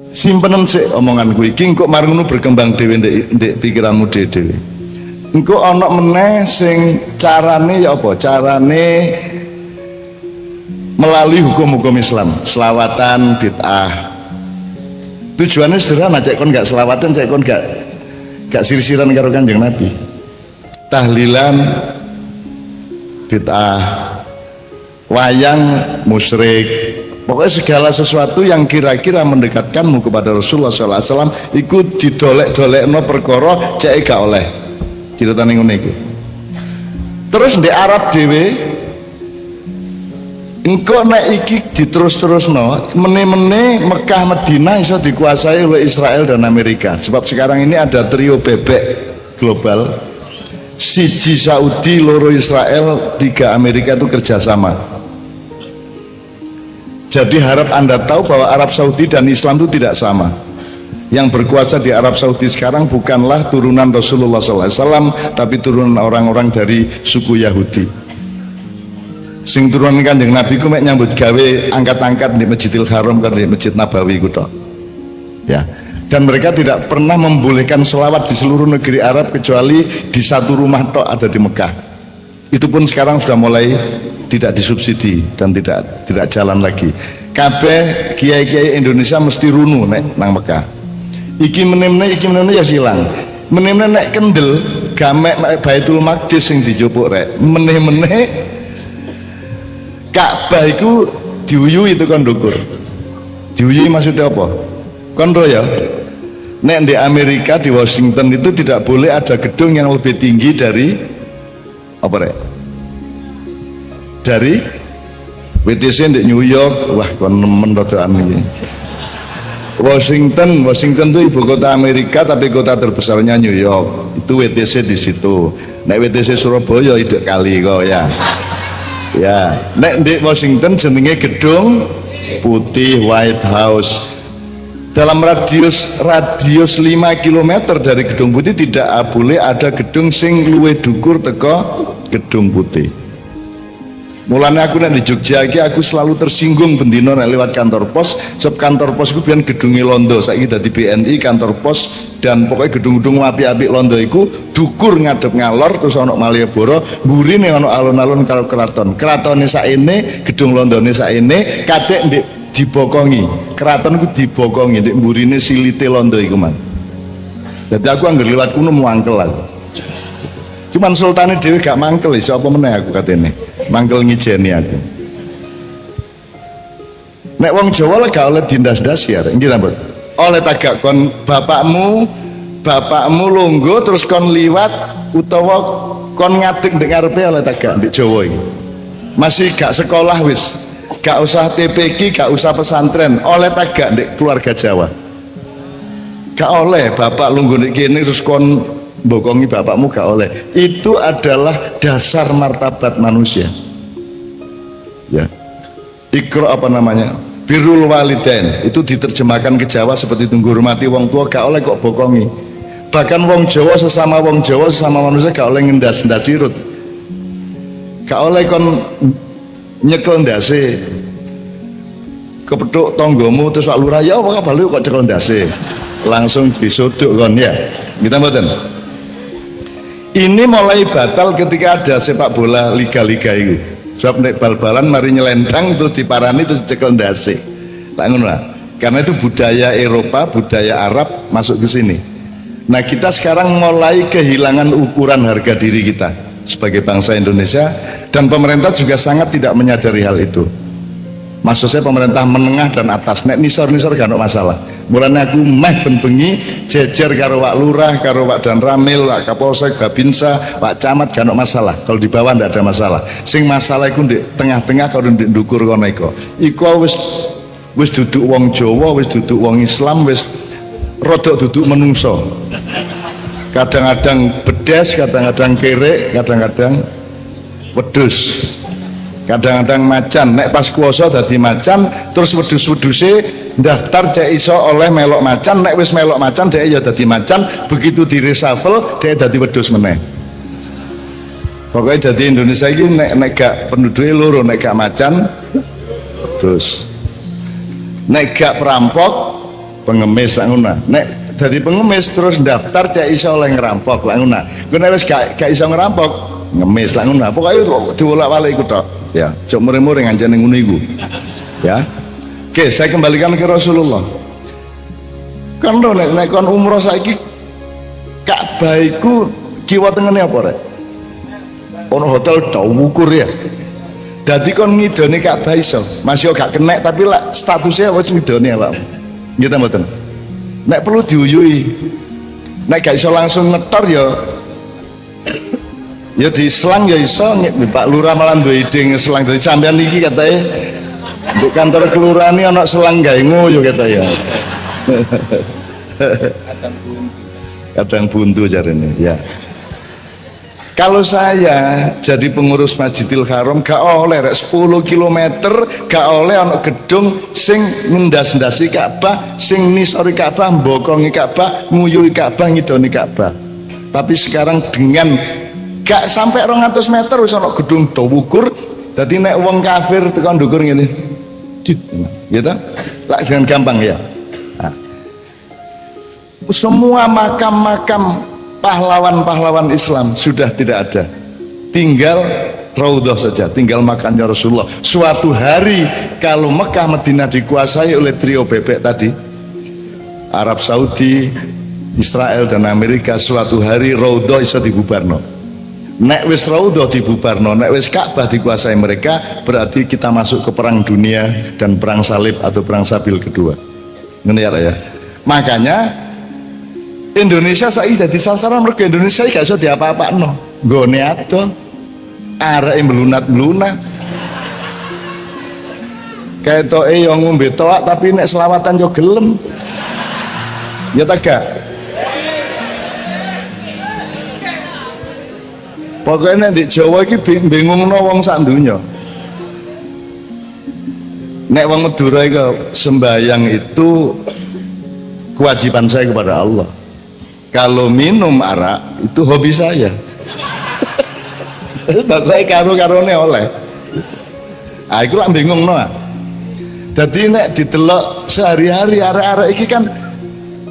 Simpenan sik omongan kuwi iki engko mari ngono berkembang dhewe ndek pikiranmu dhewe. Engko ana meneh sing carane ya apa? Carane melalui hukum-hukum Islam, selawatan bid'ah. Tujuannya sederhana, cek kon gak selawatan, cek kon gak sirisiran karo Kanjeng Nabi. Tahlilan bid'ah, wayang musyrik. Pokoknya segala sesuatu yang kira-kira mendekatkanmu kepada Rasulullah SAW ikut didolek-dolekno perkara cek gak oleh. Ceritane ngene iku. Terus di Arab dhewe engko nek iki diterus-terusno meneh-meneh Mekah Madinah iso dikuasai oleh Israel dan Amerika. Sebab sekarang ini ada trio bebek global, siji Saudi, loro Israel, 3 Amerika itu kerjasama. Jadi harap Anda tahu bahwa Arab Saudi dan Islam itu tidak sama. Yang berkuasa di Arab Saudi sekarang bukanlah turunan Rasulullah SAW, tapi turunan orang-orang dari suku Yahudi. Sing turunan Kanjeng Nabi ku mek nyambut gawe angkat-angkat di Masjidil Haram kan di Masjid Nabawi ku tok. Ya. Dan mereka tidak pernah membolehkan selawat di seluruh negeri Arab kecuali di satu rumah tok ada di Mekah. Itu pun sekarang sudah mulai tidak disubsidi dan tidak jalan lagi. Kabeh kiai-kiai Indonesia mesti runu nek nang Mekah. Iki meneh ya silang. Meneh nek kendel gamek Baitul Maqdis sing dijupuk rek. Meneh Ka'bah iku diuyui itu kon ndukur. Diuyui maksudnya apa? Kon ro ya. Nek di Amerika di Washington itu tidak boleh ada gedung yang lebih tinggi dari apa rek? Dari WTC di New York. Wah kon nemen rodokan iki. Washington itu ibu kota Amerika tapi kota terbesarnya New York. Itu WTC di situ. Nek WTC Surabaya hidup kali kok ya. Ya, nek di Washington jenenge gedung putih White House. Dalam radius 5 km dari gedung putih tidak boleh ada gedung sing luwih dhuwur teko gedung putih. Mulane aku nek di Jogja iki aku selalu tersinggung bendino nek lewat kantor pos, sebab kantor pos iku biyen gedunge londo, saiki dadi BNI kantor pos dan pokoknya gedung-gedung apik-apik londo iku dukur ngadep ngalor terus ana Malioboro, mburine ana alun-alun karo keraton. Keratone saene, gedung londone saene, kadek ndek dibokongi. Keraton iku dibokongi ndek mburine silite londo iku, Man. Dadi aku anggere liwat kuno muangkel aku. Cuman sultane dhewe gak mangkel iso apa meneh aku katene. Mangkel ngijeni aku. Nek wong Jawa gak oleh dindas-das ya, nggih ta, Mbok? Oleh tagak kon bapakmu lungguh terus kon liwat utawa kon ngadeg ndek ngarepe oleh tagak ndek Jawa iki. Masih gak sekolah wis, gak usah TPQ, gak usah pesantren, oleh tagak ndek keluarga Jawa. Gak oleh bapak lungguh ndek kene terus kon bokongi bapakmu gak oleh. Itu adalah dasar martabat manusia. Ya. Ikra apa namanya? Birrul walidain. Itu diterjemahkan ke Jawa seperti itu, menghormati wong tua gak oleh kok bokongi. Bahkan wong Jawa sesama manusia gak oleh ngendas-ndas sirut. Gak oleh kon nyekel ndase. Kepethuk tanggamu terus Pak Lurah ya apa kabar lu kok cekel ndase. Langsung disodok kon ya. Kita mboten. Ini mulai batal ketika ada sepak bola liga-liga itu. Sebab nek bal-balan mari nyelentang terus diparani terus cekel ndase. Lah ngono lah. Karena itu budaya Eropa, budaya Arab masuk ke sini. Nah, kita sekarang mulai kehilangan ukuran harga diri kita sebagai bangsa Indonesia dan pemerintah juga sangat tidak menyadari hal itu. Maksud saya pemerintah menengah dan atas. Nek nisor-nisor gak ada masalah. Mulanya aku meh bengi jejer karo Pak Lurah, karo Pak Danramil, Pak Kapolsek, Babinsa, Pak Camat gak ada masalah. Kalau di bawah ndak ada masalah. Sing masalah iku di tengah-tengah kalau di ndukur kono iku. Iku wis duduk wong Jawa, wis duduk wong Islam, wis rodok duduk menungso. Kadang-kadang bedes, kadang-kadang kerek, kadang-kadang wedhus. Kadang-kadang macan, nek pas kuasa dadi macan, terus wedhus-wedhuse daftar cek iso oleh melok macan, nek wis melok macan dhek ya dadi macan, begitu di reshuffle dhek dadi wedhus meneh. Pokoknya jadi Indonesia ini nek gak penduduknya loro, nek gak macan wedhus, nek gak perampok pengemis lah ngono. Nek dadi pengemis terus daftar cek iso oleh ngerampok lah ngono. Ku nek wis gak iso ngerampok, ngemis lah ngono. Pokoke diwolak-walik iku tok. Ya, cok mure-mure ngancene ngono iku. Ya. Oke, saya kembalikan ke Rasulullah. Kan nek kon umroh saiki Ka'bah iku kiwa tengene apa rek? Ono hotel ukur ya. Dadi kon ngidone Ka'bah iso. Masih gak kenek tapi lah statusnya apa ngidone Pak. Nggih ta mboten? Nek perlu diuyui. Nek gak iso langsung ngetor ya diselang ya iso. Pak Lurah malah duwe ide ngeselang dari sampean iki katanya di kantor kelurahan ini ana selang gawe ngoyo kata ya. Kadang buntu jarene ya. Kalau saya jadi pengurus Masjidil Haram gak oleh 10 km gak oleh ana gedung sing ngendas-ndasi Ka'bah, sing nisori Ka'bah, mbokongi Ka'bah, nguyuhi Ka'bah, ngidoni Ka'bah. Tapi sekarang dengan gak sampai 200 meter wis ana gedung Dawukur. Dadi nek wong kafir tekan ndukur ngene. Gitu? Lah jangan gampang ya. Nah. Semua makam-makam pahlawan-pahlawan Islam sudah tidak ada, tinggal Raudhah saja, tinggal makamnya Rasulullah. Suatu hari kalau Mekah Madinah dikuasai oleh trio bebek tadi, Arab Saudi, Israel dan Amerika, suatu hari Raudhah bisa dibubarno. Nek wis Raudhah dibubarno, nek wis Ka'bah dikuasai mereka, berarti kita masuk ke perang dunia dan perang salib atau perang sabil kedua. Ngene ya. Makanya Indonesia saiki dadi sasaran mergo Indonesia iki gak iso diapa-apakno. Nggone ado areke melunat-melunat. Ketoke yo ngombe toak tapi nek selawatan yo gelem. Ya ta gak? Pokoknya di Jawa iki bingungno wong sak donya. Nek wong Madura iku sembahyang itu kewajiban saya kepada Allah. Kalau minum arak itu hobi saya. Pokoknya karo-karone oleh. Ah iku lak bingung no. Dadi nek didelok sehari-hari arek-arek iki kan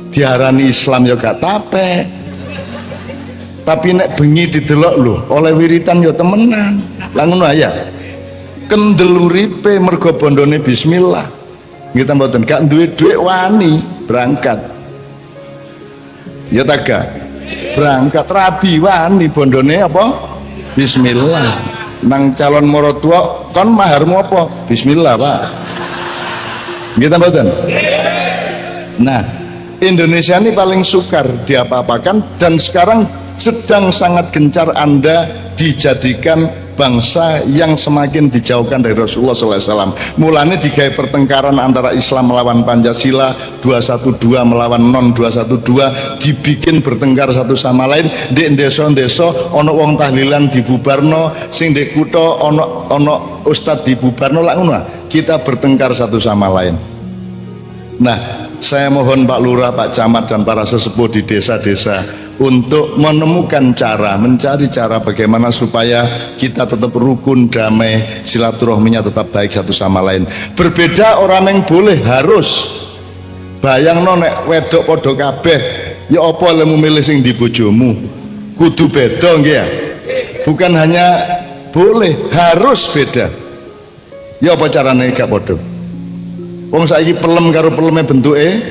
diarani Islam ya gak tape. Tapi nek bengi didelok lho, oleh wiritan ya temenan. Lah ngono ya. Kendel uripe mergo bondone bismillah. Nggih ta mboten, gak duwe dhuwit wani berangkat. Ya taga berangkat rabi wani bondone apa bismillah. Nang calon morotua kon maharmu apa bismillah Pak. Nggih ta mboten. Nah Indonesia ini paling sukar diapa-apakan dan sekarang sedang sangat gencar Anda dijadikan bangsa yang semakin dijauhkan dari Rasulullah SAW. Mulanya digawe pertengkaran antara Islam melawan Pancasila, 212 melawan non 212, dibikin bertengkar satu sama lain. Di desa-desa ono wong tahlilan dibubarno, sing di kutha ono ustad dibubarno lah ngono. Kita bertengkar satu sama lain. Nah, saya mohon Pak Lurah, Pak Camat dan para sesepuh di desa-desa untuk menemukan cara, mencari cara bagaimana supaya kita tetap rukun, damai, silaturahminya tetap baik satu sama lain. Berbeda orang yang boleh, harus. Bayang nek wedok podo kabeh, ya apa lemu milih sing di bojomu? Kudu beda nggih ya. Bukan hanya boleh, harus beda. Ya apa carane gak podo? Wong saiki pelem karo peleme bentuke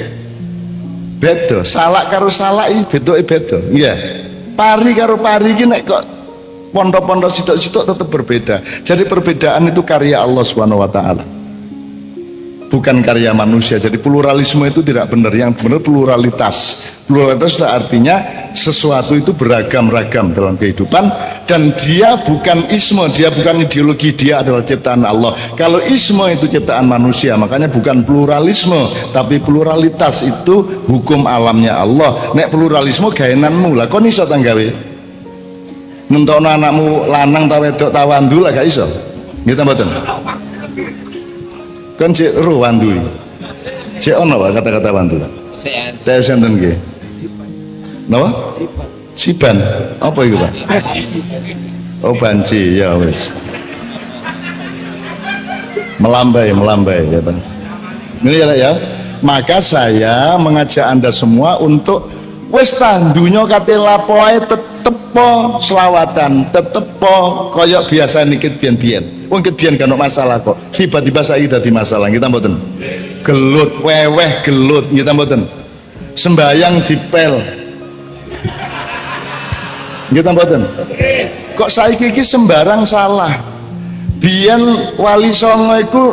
beda, salak karo salak iki bentuke beda. Iya. Pari karo pari iki nek kok pondok-pondok sitok-sitok tetap berbeda. Jadi perbedaan itu karya Allah Subhanahu wa taala. Bukan karya manusia. Jadi pluralisme itu tidak benar. Yang benar pluralitas. Pluralitas itu artinya sesuatu itu beragam-ragam dalam kehidupan dan dia bukan isme, dia bukan ideologi, dia adalah ciptaan Allah. Kalau isme itu ciptaan manusia, makanya bukan pluralisme, tapi pluralitas itu hukum alamnya Allah. Nek pluralisme gaenanmu lah, kok iso tanggawe? Nentokno anakmu lanang ta wedok ta wandu lah gak iso. Nggih ta mboten? Kan cek roh wandu. Cek ono wae kata-kata wandu. Tes enten nggih. Napa? Siban. Apa iku, Pak? Oh, banci ya wis. Melambai ya, Pak. Ini ya. Maka saya mengajak Anda semua untuk wis tandunya kate lapoe tetep po selawatan, tetep po koyok biasa nikit biyen-biyen. Wong ket biyen kan masalah kok. Tiba-tiba saiki dadi masalah. Kita mboten. Gelut, weweh gelut, kita mboten. Sembayang dipel. Kita mboten. Kok saiki iki sembarang salah. Biyen Wali Songo iku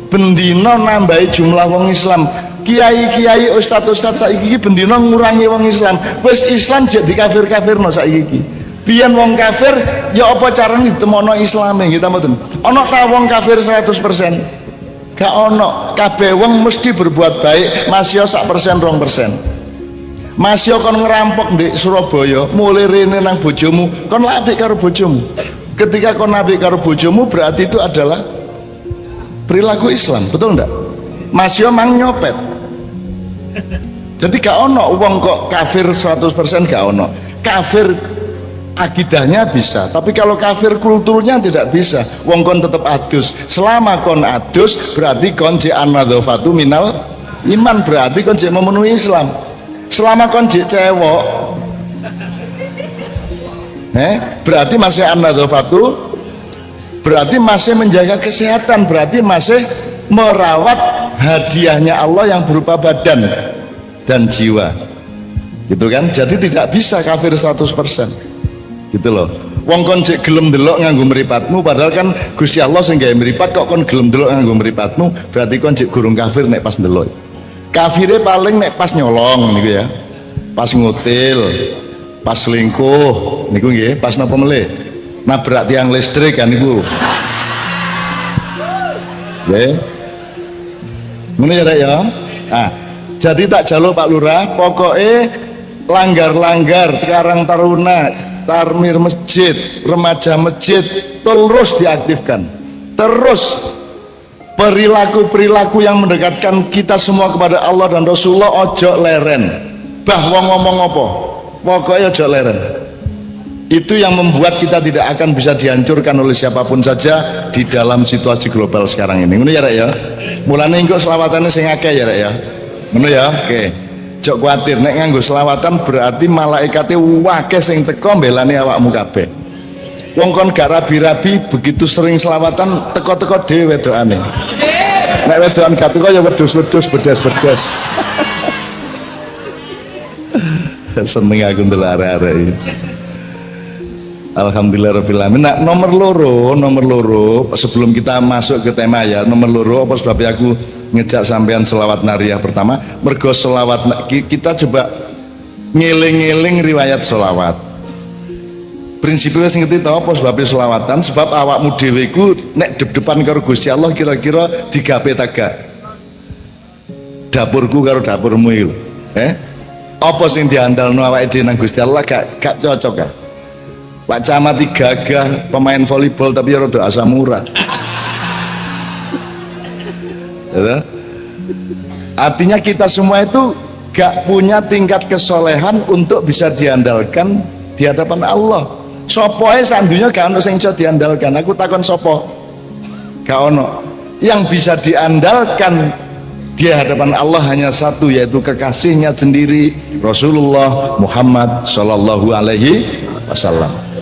bendina nambahi jumlah wong Islam. Kiai-kiai ustad-ustad saiki iki bendina ngurangi wong Islam. Wis Islam jadi kafir-kafirno saiki iki. Biyen wong kafir ya apa carane ditemono Islame kita mboten. Ana ta wong kafir 100%? Gak ono. Kabeh wong mesti berbuat baik, masya 1% 2%. Masya kon ngerampok di Surabaya, mulai rene nang bojomu, kon apik karo bojomu. Ketika kon apik karo bojomu berarti itu adalah perilaku Islam, betul ndak? Masya mang nyopet. Jadi gak ono wong kok kafir 100% gak ono. Kafir akidahnya bisa, tapi kalau kafir kulturnya tidak bisa. Wong kon tetap adus. Selama kon adus berarti kon je an-nadzafatu minal iman, berarti kon je memenuhi Islam. Selama kon je cewek berarti masih an-nadzafatu, berarti masih menjaga kesehatan, berarti masih merawat hadiahnya Allah yang berupa badan dan jiwa, gitu kan? Jadi tidak bisa kafir 100%, gitu loh. Wong kon cek gelem delok nganggo mripatmu, padahal kan Gusti Allah sing gawe mripat, kok kon gelem delok nganggo mripatmu, berarti kon cek gurung kafir nek pas delok. Kafire paling nek pas nyolong niku ya, pas ngutil, pas selingkuh niku nggih, pas napa melih nabrak tiang listrik kan niku. Nggih. Ngono ya Rek ya. Nah, jadi tak jaluk Pak Lurah, pokoknya langgar-langgar Karang Taruna, Tarmir masjid, remaja masjid terus diaktifkan. Terus perilaku-perilaku yang mendekatkan kita semua kepada Allah dan Rasulullah ojo leren. Bah wong ngomong apa? Pokoknya ojo leren. Itu yang membuat kita tidak akan bisa dihancurkan oleh siapapun saja di dalam situasi global sekarang ini. Ngono ya Rek ya. Mulane engko selawatane sing akeh ya Rek ya. Ngono ya. Oke. Jok kuatir nek nganggo selawatan berarti malaikate akeh sing teko mbelani awakmu kabeh. Wong kon gak rabi-rabi begitu sering selawatan teko-teko dhewe wedokane. Nek wedokan gak teko ya wedhus-wedhus bedas-bedas. Seneng aku ndelok arek-arek iki. Alhamdulillahirrahmanirrahim. Nah, nomor loro sebelum kita masuk ke tema ya, nomor loro apa sebabnya aku ngejak sampean selawat nariyah pertama, mergo selawat kita coba ngeling-ngeling riwayat selawat. Prinsipnya sing ngerti tau apa sebabnya selawatan, sebab awakmu dhewe iku nek dep-depan karo Gusti Allah kira-kira digawe tagak. Dapurku karo dapurmu iku. Apa sing diandalno awake dhewe nang Gusti Allah gak cocok kan? Pak Camat gagah pemain volleyball tapi rada asam urat. Artinya kita semua itu gak punya tingkat kesolehan untuk bisa diandalkan di hadapan Allah. Sopoe sandunya gak ono sing iso diandalkan. Aku takon sopo? Gak ono. Yang bisa diandalkan di hadapan Allah hanya satu, yaitu kekasihnya sendiri, Rasulullah Muhammad Sallallahu Alaihi Wasallam.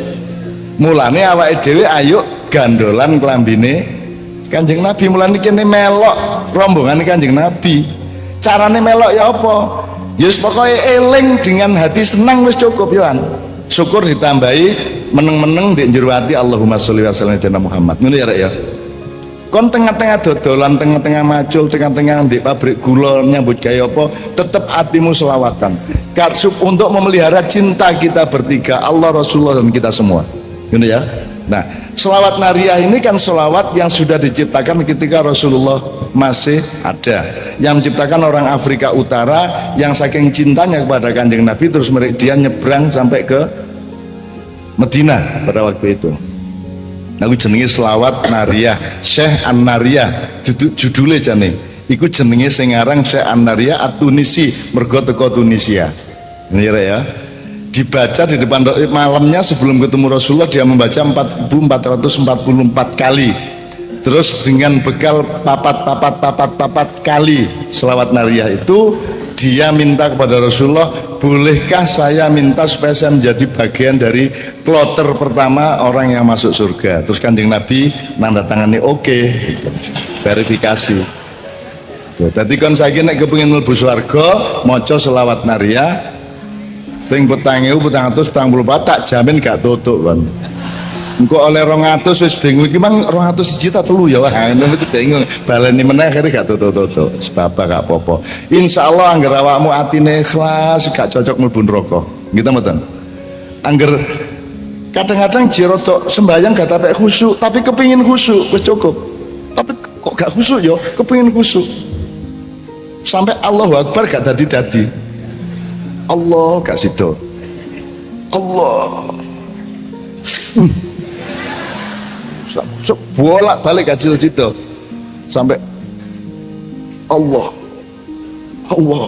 Mulane awake dhewe ayo gandolan klambine Kanjeng Nabi. Mulane kene melok rombongan Kanjeng Nabi. Carane melok ya apa? Ya wis pokoke eling dengan hati senang wis cukup yoan. Syukur ditambahi meneng-meneng ndek njero ati Allahumma sholli wa sallim ala Muhammad. Ngono ya Rek ya. Kon tengah-tengah dodolan, tengah-tengah macul, tengah-tengah ndek pabrik gula nyambut gawe apa, tetep atimu selawatan. Untuk memelihara cinta kita bertiga, Allah, Rasulullah dan kita semua. Gitu ya. Nah, selawat nariyah ini kan selawat yang sudah diciptakan ketika Rasulullah masih ada, yang menciptakan orang Afrika Utara yang saking cintanya kepada Kanjeng Nabi terus dia nyebrang sampai ke Medina pada waktu itu. Aku jenenge selawat nariyah Syekh An-Nariyah, judulnya jane iku jenenge sing aran Syekh An-Nariyah At-Tunisi, mergo teko Tunisia. Ini ya. Dibaca di depan malamnya sebelum ketemu Rasulullah, dia membaca 4444 kali Terus dengan bekal papat kali selawat nariyah itu, dia minta kepada Rasulullah, bolehkah saya minta supaya saya menjadi bagian dari kloter pertama orang yang masuk surga. Terus Kanjeng Nabi nanda tangani oke, verifikasi. Tadi kan saya nek kepengin mlebu swarga maca selawat nariyah ping 4.444 tak jamin gak tutuk kan. Engko oleh 200 wis bingung iki mang 200 siji ta telu ya wah ngono iki bingung baleni meneh akhire gak tutuk-tutuk sebab gak apa-apa insyaallah angger awakmu atine ikhlas gak cocok mlebu neraka gitu mboten angger kadang-kadang jiroto sembahyang gak tapek khusyuk tapi kepingin khusyuk wis cukup tapi kok gak khusyuk ya kepingin khusyuk sampai Allahu Akbar gak dadi Allah gak sido Allah bolak balik kacil situ sampai Allah wah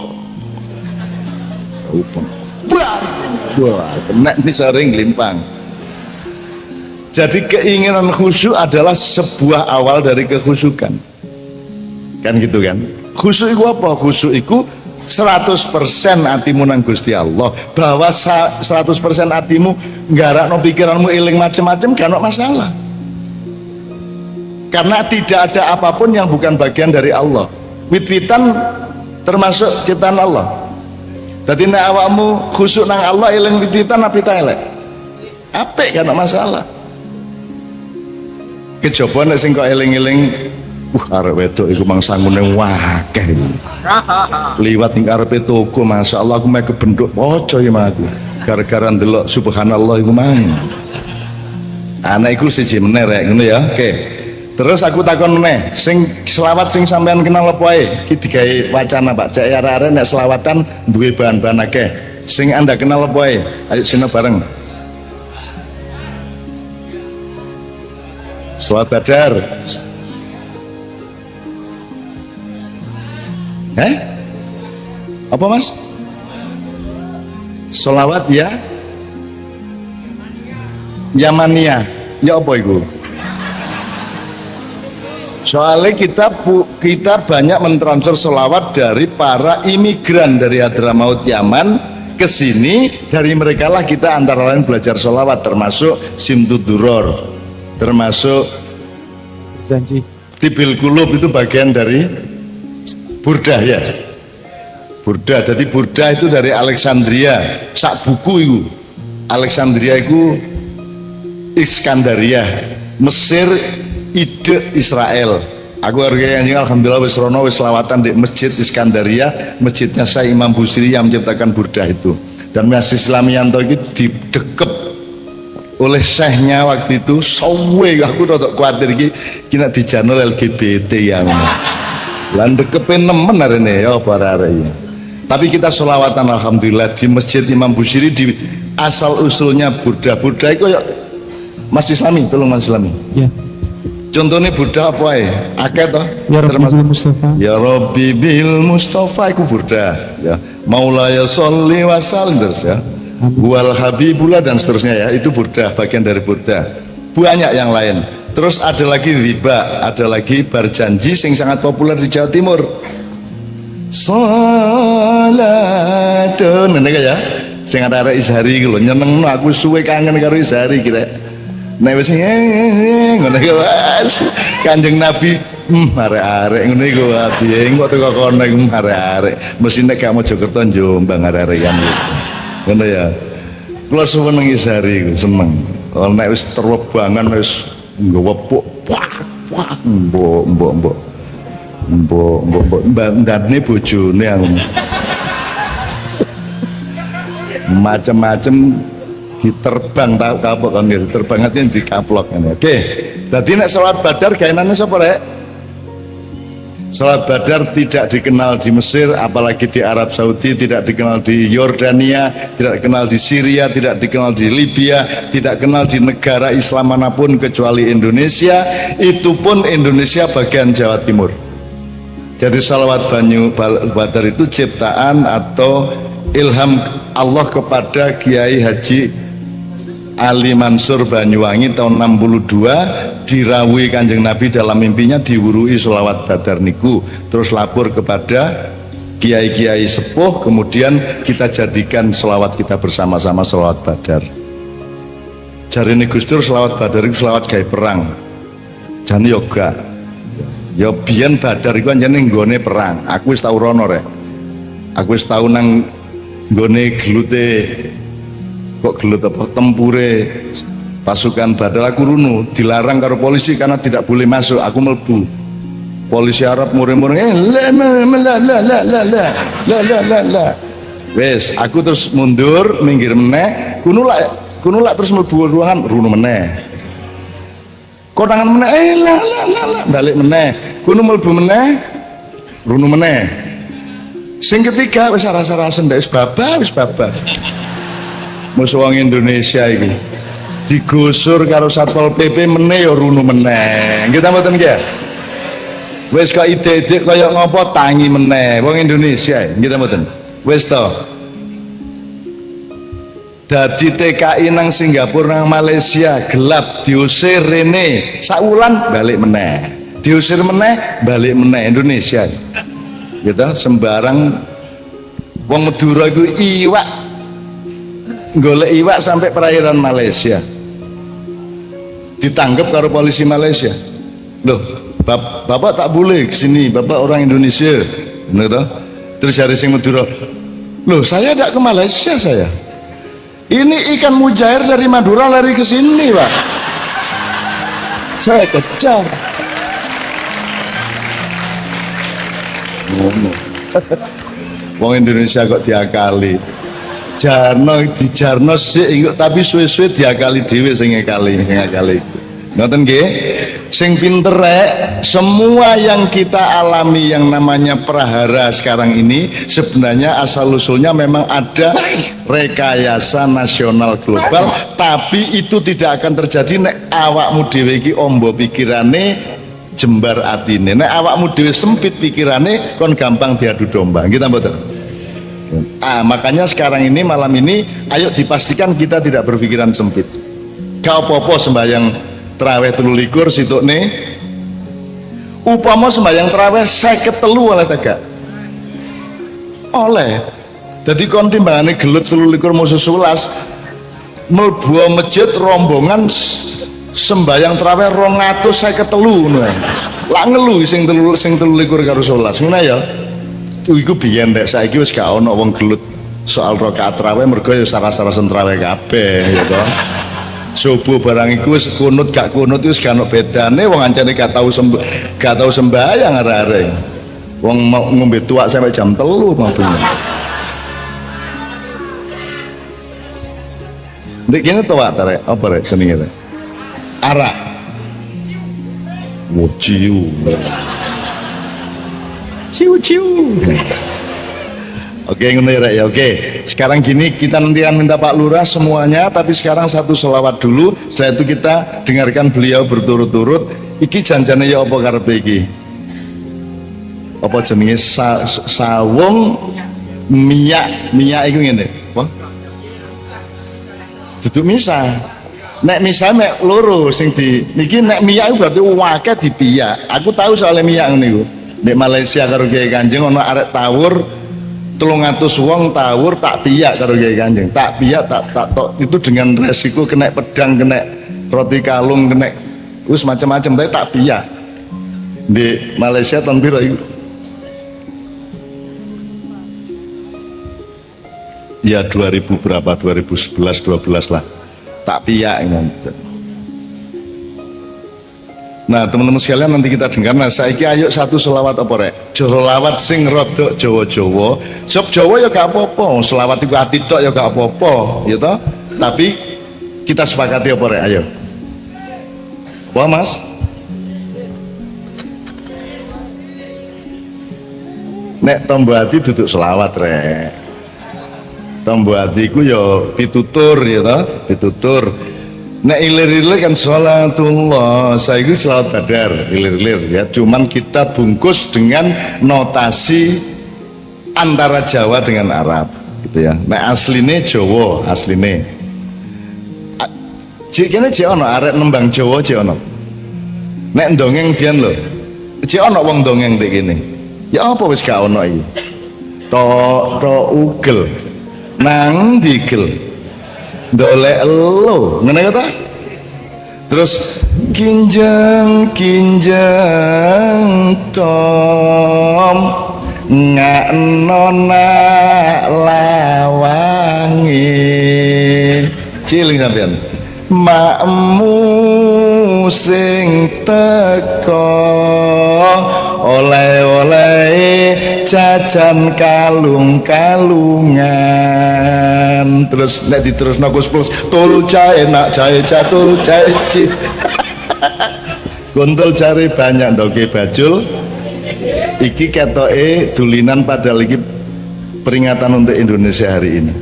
kena ini sering limpang. Jadi keinginan khusyuk adalah sebuah awal dari kekhusyukan kan gitu kan. Khusyuk itu apa? Khusyuk itu 100% hatimu nang Gusti Allah, bahwa 100% hatimu nggarakno pikiranmu eling macam-macam gak ono masalah. Karena tidak ada apapun yang bukan bagian dari Allah. Wit-witan termasuk ciptaan Allah. Jadi nek awakmu khusyuk nang Allah eling wit-witan api ta elek? Apik kan masalah. Kejaba nek sing kok eling-eling arep wedok iku mang sangune wakeh. Liwat ning arepe toko masyaallah aku mek kebenduk poco ya aku. Gara-gara ndelok subhanallah iku mang. Anak iku siji meneh rek ngono ya. Oke. Terus aku takon meneh, sing selawat sing sampean kenal apa ae? Iki digawe wacana Pak. Cek arek-arek nek selawatan duwe bahan-bahan akeh. Sing Anda kenal apa ae? Ayo sino bareng. Selawat Badar. Apa Mas? Selawat ya Yamania. Ya apa itu? Soalnya kita banyak mentransfer selawat dari para imigran dari Hadramaut Yaman ke sini. Dari mereka lah kita antara lain belajar selawat, termasuk Simtuduror, termasuk janji Tibil Kulub, itu bagian dari Burdah ya. Burdah, jadi Burdah itu dari Alexandria. Sak buku itu Alexandria itu Iskandaria, Mesir, ide Israel. Aku harganya alhamdulillah wis rono wis selawatan di Masjid Iskandaria, masjidnya Syekh Imam Busiri yang menciptakan Burdah itu. Dan Mas Islamianto itu didekep oleh syekhnya waktu itu. Sawe aku rodok kuatir iki kena dijanul LGBT yang lan dekepin nemen arene ya para arek. Tapi kita selawatan alhamdulillah di Masjid Imam Busiri, di asal usulnya Burdah. Burdah itu ya Mas Islami, tolong Mas Islami. ya. Contohnya Burdah apa ya? Akeh toh? Ya Rabbi bil Mustafa. Ya Rabbi bil Mustafa iku Burdah. Ya. Maulaya sholli wa sallim terus ya. Wal habibullah dan seterusnya ya. Itu Burdah, bagian dari Burdah. Banyak yang lain. Terus ada lagi riba, ada lagi berjanji sing sangat populer di Jawa Timur. Salatun ngene ya. Sing arek Izhari iki lho nyenengno aku suwe kangen karo Izhari kira. Nek wis ngono iki wis Kanjeng Nabi arek-arek ngene iku piye kok teko kono iku arek-arek mesti nek gak Mojokerto Jombang arek-arek kan ngono ya. Kula suwun nang Isari iku seneng. Nek wis terobangan wis nggawa mbok ndane bojone aku macam-macam diterbang tahu kapok kan ya diterbang hati dikaplok kan. Oke, jadi nek salat Badar gaenane sapa rek? Salat Badar tidak dikenal di Mesir, apalagi di Arab Saudi, tidak dikenal di Yordania, tidak dikenal di Syria, tidak dikenal di Libya, tidak kenal di negara Islam manapun kecuali Indonesia. Itu pun Indonesia bagian Jawa Timur. Jadi salawat Badar itu ciptaan atau ilham Allah kepada Kiai Haji Ali Mansur Banyuwangi tahun 62 dirawuhi Kanjeng Nabi dalam mimpinya diwurui selawat badar niku, terus lapor kepada kiai-kiai sepuh, kemudian kita jadikan selawat kita bersama-sama selawat badar. Jarine Gus Dur selawat badar itu selawat gawe perang. Jane yoga. Ya biyen badar iku anjene nggone perang. Aku wis tau rono rek. Aku wis tau nang nggone gelute, kok gelut apa, tempure pasukan badar. Aku runu, dilarang karo polisi karena tidak boleh masuk. Aku mlebu. Polisi Arab muring-muring, la. Wes, aku terus mundur, minggir meneh, kunulak terus mlebu ruangan, runu meneh. Konangan meneh, la, balik meneh. Kuno mlebu meneh, runu meneh. Sing ketiga wis rasa-rasa ndak wis babah. Musuh wong Indonesia iki. Digusur karo Satpol PP meneh ya runu meneh. Kita mboten nggih. Wis kok ide-ide kaya ngopo tangi meneh wong Indonesia. Kita mboten. Wis to. Dadi TKI nang Singapura nang Malaysia gelap diusir rene saulan balik meneh. Diusir meneh balik meneh Indonesia. Gitu sembarang wong Madura iku iwak golek iwak sampai perairan Malaysia. Ditangkap karo polisi Malaysia. Loh, bapak tak boleh kesini, bapak orang Indonesia. Bener toh? Terus hari sing Madura, loh saya tidak ke Malaysia saya. Ini ikan mujair dari Madura lari ke sini pak. Saya kejar. Wong Indonesia kok diakali. Dijarno sik tapi suwe-suwe diakali dhewe sing ngakali. Ngoten nggih? Sing pinter rek, semua yang kita alami yang namanya prahara sekarang ini sebenarnya asal usulnya memang ada rekayasa nasional global, tapi itu tidak akan terjadi nek awakmu dhewe iki ombo pikirane jembar atine. Nek awakmu dhewe sempit pikirane kon gampang diadu domba. Kita mboten. Makanya sekarang ini malam ini ayo dipastikan kita tidak berpikiran sempit. Gak apa-apa sembahyang traweh 23 situkne upama sembahyang traweh 53 oleh tegak oleh jadi kon timbangane gelut 23 musuh 11 mlebu masjid rombongan sembahyang traweh 253 ngono lak ngelu sing 23 karo 11 ngono ya. Iku biyen nek saiki wis gak ana wong gelut soal rakaat traweh mergo ya saras-sarasen traweh kabeh ya to. Subuh barang iku wis kunut gak kunut wis gak ono bedane wong ancane gak tau sembahyang arek-arek. Wong mau ngombe tuak sampai jam 3 mampune. Ndek kene tuak ta rek, apa rek jenenge rek? Arak. Ciu. Oke ngono ya rek ya. Oke. Sekarang gini kita nanti akan minta Pak Lurah semuanya, tapi sekarang satu selawat dulu. Setelah itu kita dengarkan beliau berturut-turut. Iki janjane ya apa karepe iki? Apa jenenge sawung miyak iku ngene. Apa? Duduk misa. Nek misa mek loro sing di niki nek miyak iku berarti akeh dipiyak. Aku tahu soal miyak niku. Nek Malaysia karo Kiai Kanjeng ana arek tawur 300 wong tawur tak piyak karo Kiai Kanjeng. Tak piyak tak tok itu dengan resiko kena pedang, kena roti kalung, kena wis macam-macam tapi tak piyak. Di Malaysia tahun piro iku? Ya 2000 berapa? 2011 12 lah. Tak piyak ngono. Nah teman-teman sekalian nanti kita dengar. Nah saiki ayo satu selawat apa rek? Selawat sing rodok Jawa-Jawa. Sob Jawa ya gak apa-apa. Selawat iku ati tok ya gak apa-apa, ya toh? Tapi kita sepakati apa rek? Ayo. Wah Mas. Nek tombo ati duduk selawat rek. Tombo ati ku ya pitutur ya toh? Pitutur. Nek ilir-ilir kan sholatullah, saya itu selawat badar, ilir-ilir ya. Cuman kita bungkus dengan notasi antara Jawa dengan Arab, gitu ya. Nek asline Jawa, asline. Jikene jek ono arek nembang Jawa jek ono. Nek dongeng biyen lho. Cek ana wong dongeng ndek kene. Ya apa wis gak ana iki? To ugel. Nang digel. Ndolek elo, ngene kata? Terus kinjeng tom ngak nona lawangi ciling sampean makmu sing teko oleh-oleh jajan kalung-kalungan. Terus nek diterusno Gus Plus tul jae nak jae catul jae gontul cari banyak ndoke bajul iki ketoke dulinan padahal iki peringatan untuk Indonesia hari ini.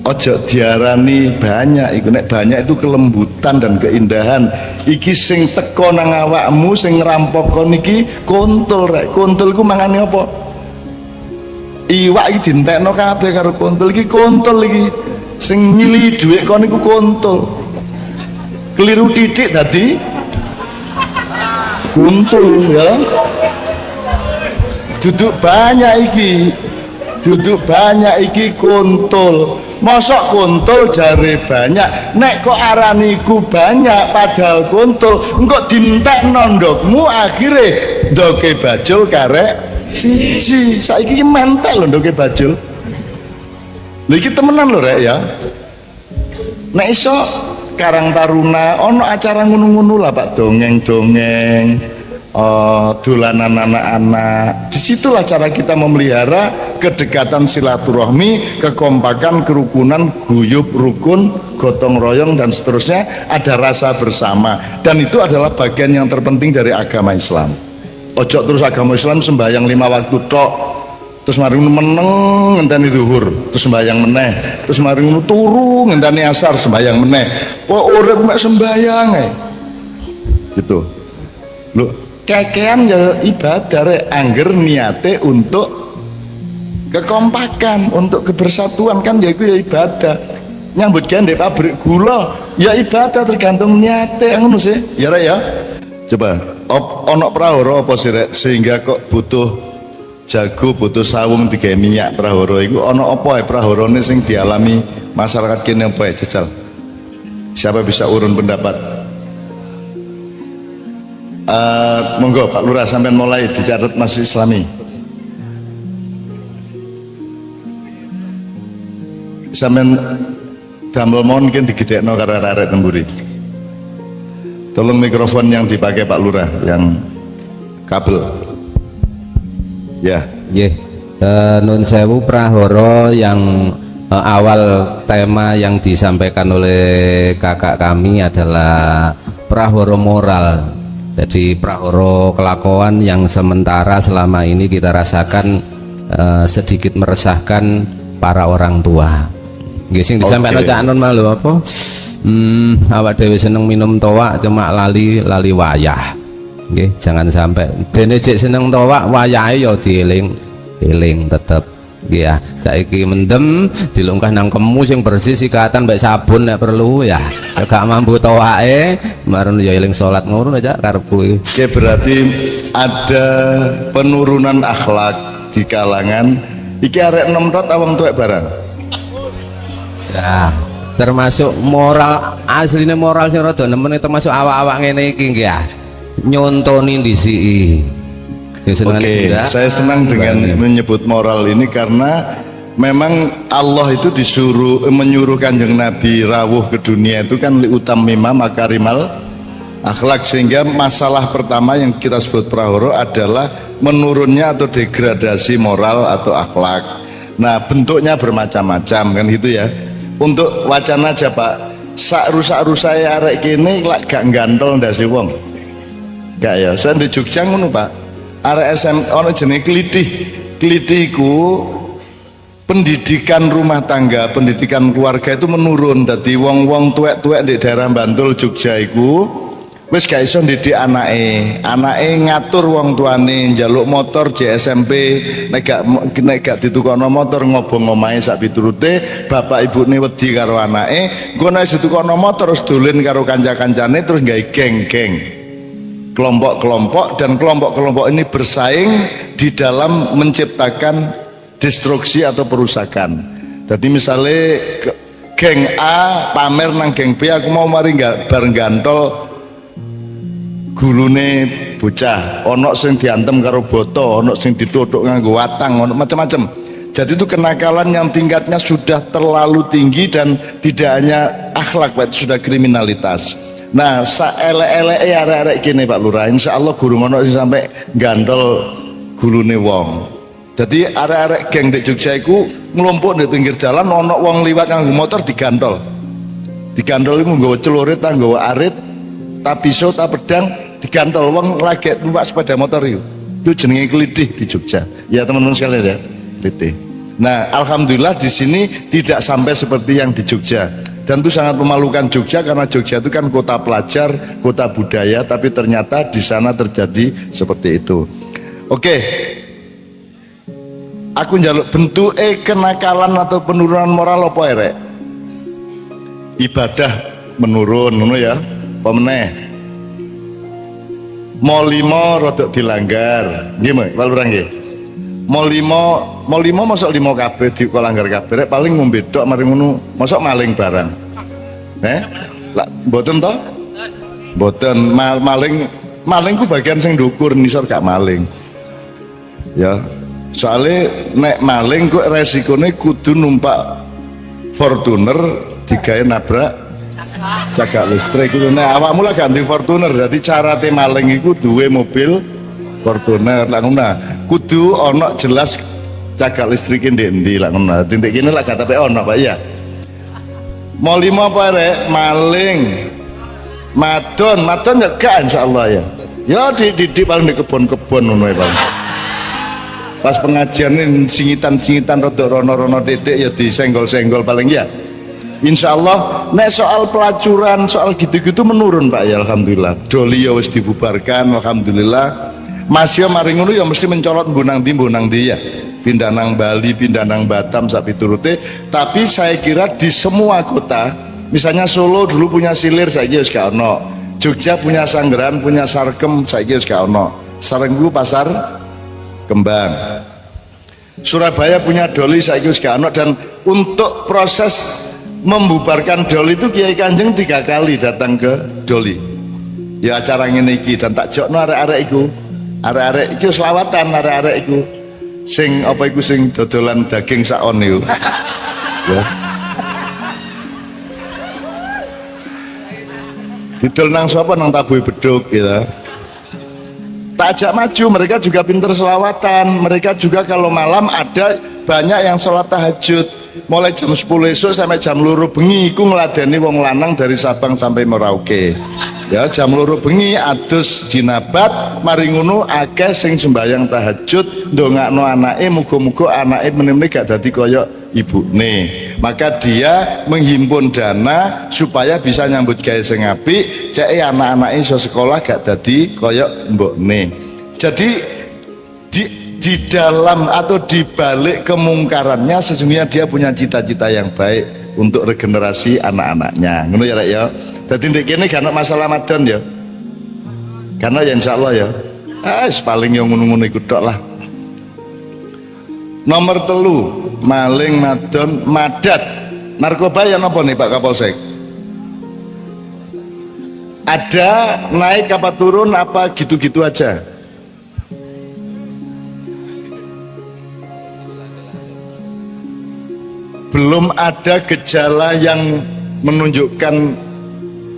Ojo diarani banyak iku, nek banyak itu kelembutan dan keindahan. Iki sing teko nang awakmu sing ngrampokon iki kontul rek. Kontul iku mangane apa? Iwak iki dientekno kabeh karo kontul. Iki kontul iki sing nyili dhuwit kon iku kontul. Keliru titik dadi kontul ya. Duduk banyak iki kontul. Mosok kontul jare banyak, nek kok araniku banyak padahal kontul, engko dintekno ndokmu akhire ndoke bajul karek siji. Saiki iki mentek lho ndoke bajul. Lha iki temenan lho rek ya. Nek iso Karang Taruna ono acara ngono-ngono lah Pak, dongeng-dongeng. Dolanan anak-anak. Disitulah cara kita memelihara kedekatan silaturahmi, kekompakan, kerukunan, guyub, rukun, gotong royong dan seterusnya. Ada rasa bersama dan itu adalah bagian yang terpenting dari agama Islam. Ojo terus agama Islam sembahyang 5 waktu tok, terus mari meneng ngenteni zuhur, terus sembahyang meneh, terus mari turu ngenteni asar sembahyang meneh. Kok urip mek sembahyang gitu lho. Kekean ya ibadah rek, angger niate untuk kekompakan, untuk kebersatuan kan ya itu ya ibadah. Nyambut gawe ndek pabrik gula ya ibadah, tergantung niate ngono sih ya rek ya. Coba ono prahara apa sih rek sehingga kok butuh jago, butuh sawung digawe minyak prahara iku ono apa praharane sing dialami masyarakat kene apa jajal? Siapa bisa urun pendapat? Monggo Pak Lurah sampean mulai dicatat Masjid Islami. Sampean damel mohon mungkin digedhekno karo arek temburi. Tolong mikrofon yang dipakai Pak Lurah yang kabel. Ya. Nggih. Nun sewu prahara yang awal tema yang disampaikan oleh kakak kami adalah prahara moral. Jadi prahara kelakuan yang sementara selama ini kita rasakan sedikit meresahkan para orang tua. Nggih sing disampaikan Cak Anon malu apa? Awak dhewe seneng minum toak cuma lali wayah. Nggih, jangan sampai dene cek seneng toak wayahe ya dieling tetep. Nggih ya, saiki mendem dilungkah nang kemu sing bersih sikatan mbek sabun nek perlu ya. Gak mampu towake, marun ya eling salat ngono aja karepku. Oke, berarti ada penurunan akhlak di kalangan iki arek nom tot awang tuwek barang. Ya, termasuk moral aslinya moral sing rada nemen termasuk awak-awak ngene iki nggih ya. Nyontoni ndisiki. Oke, saya senang dengan menyebut moral ini karena memang Allah itu menyuruh Kanjeng Nabi rawuh ke dunia itu kan liutammima makarimal akhlak, sehingga masalah pertama yang kita sebut prahara adalah menurunnya atau degradasi moral atau akhlak. Nah, bentuknya bermacam-macam kan gitu ya. Untuk wacana aja Pak, sak rusak-rusak arek kene lak gak gantol ndase wong. Gak ya, saya di Jogja ngono Pak. Arek SM ono jenenge klitih iku pendidikan rumah tangga, pendidikan keluarga itu menurun. Dadi wong-wong tuwek-tuwek di daerah Bantul Jogja iku wis gak iso ndidik anake ngatur wong tuane njaluk motor SMP, nek gak ditukono motor ngobong omahe sak piturute, bapak ibune wedi karo anake, engko nek ditukono motor terus dolen karo kanca-kancane terus gawe geng-geng. kelompok-kelompok, dan kelompok-kelompok ini bersaing di dalam menciptakan destruksi atau perusakan. Jadi misalnya geng A pamer nang geng B, aku mau mari bareng gantol gulune bocah, ono sing diantem karo boto, ono sing dituthuk nganggo watang, ono macam-macam. Jadi itu kenakalan yang tingkatnya sudah terlalu tinggi dan tidak hanya akhlak, Pak, itu sudah kriminalitas. Nah, saelek-elek arek-arek kene Pak Lurah, insyaallah guru ono sing sampai gantol gulune wong. Jadi arek-arek geng di Jogja iku nglumpuk di pinggir jalan, ono wong liwat nganggo motor digantol. Digantol iku nggawa celurit, nggawa arit, ta pisau, ta pedang, digantol wong lagi numpak sepeda motor itu. Itu jenenge kelidih di Jogja. Ya teman-teman sekalian ya, kelidih. Nah, alhamdulillah di sini tidak sampai seperti yang di Jogja. Dan itu sangat memalukan Jogja, karena Jogja itu kan kota pelajar, kota budaya, tapi ternyata di sana terjadi seperti itu. Oke, aku njaluk bentuk kenakalan atau penurunan moral apa rek? Ibadah menurun, ngono ya. Pemeneh mau limo rodok dilanggar, gimana? Pak Lurah nggih. Mau limo masuk limo kabeh dilanggar kabeh, paling ngombe tok mari ngono, masuk maling barang. Lah mboten to? Mboten, maling ku bagian sing ndukur, nisor gak maling. Ya, soalnya nek maling kok resikonya kudu numpak Fortuner digawe nabrak cagak listrik itu. Nek awakmu lah ganti Fortuner, jadi cara maling iku duwe mobil Fortuner lah ngono. Kudu ono jelas cagak listrik ndi lah ngono. Tintik kene lah KTP ono Pak ya. Mau lima apa rek? Maling, madon ya gak insyaallah ya. Ya dididik paling di kebon-kebon ngono ya Pak. Pas pengajian ini singitan rodok rono titik ya disenggol-senggol paling ya. Insya Allah nek soal pelacuran, soal gitu-gitu menurun Pak ya, alhamdulillah. Doli ya wis dibubarkan, alhamdulillah. Masih mari ngono ya mesti mencolot mbunang ndi ya. Pindah nang Bali, pindah nang Batam sak piturute. Tapi saya kira di semua kota, misalnya Solo dulu punya Silir, saiki wis gak ono. Jogja punya Sanggeran, punya Sarkem, saiki wis gak ono. Sarenggu Pasar Kembang. Surabaya punya Doli, saiki wis gak ono. Dan untuk proses membubarkan Doli itu Kiai Kanjeng 3 kali datang ke Doli. Ya acara ngene iki, dan tak jokno arek-arek iku. Arek-arek iki selawatan, arek-arek iku sing apa iku sing dodolan daging saon niku. Ya. Didol nang sapa nang Tabuhe Beduk gitu. Tak ajak maju, mereka juga pinter selawatan. Mereka juga kalau malam ada banyak yang sholat tahajud. Mulai jam 10 esok sampai jam 2 bengi iku ngladeni wong lanang dari Sabang sampai Merauke. Ya jam 2 bengi adus jinabat, mari ngono akeh sing sembahyang tahajud ndongakno anake, muga-muga anake meneh gak dadi kaya ibune. Maka dia menghimpun dana supaya bisa nyambut gawe sing apik, cek anak-anake iso sekolah gak dadi kaya mbokne. Jadi di dalam atau di balik kemungkarannya sesungguhnya dia punya cita-cita yang baik untuk regenerasi anak-anaknya. Ngono ya Rek ya. Dadi ndek kene gak ana masalah madon ya. Karena ya insyaallah ya. Paling yang ngono-ngono iku tok lah. Nomor 3, maling, madon, madat. Narkoba ya napa nih Pak Kapolsek? Ada naik apa turun apa gitu-gitu aja? Belum ada gejala yang menunjukkan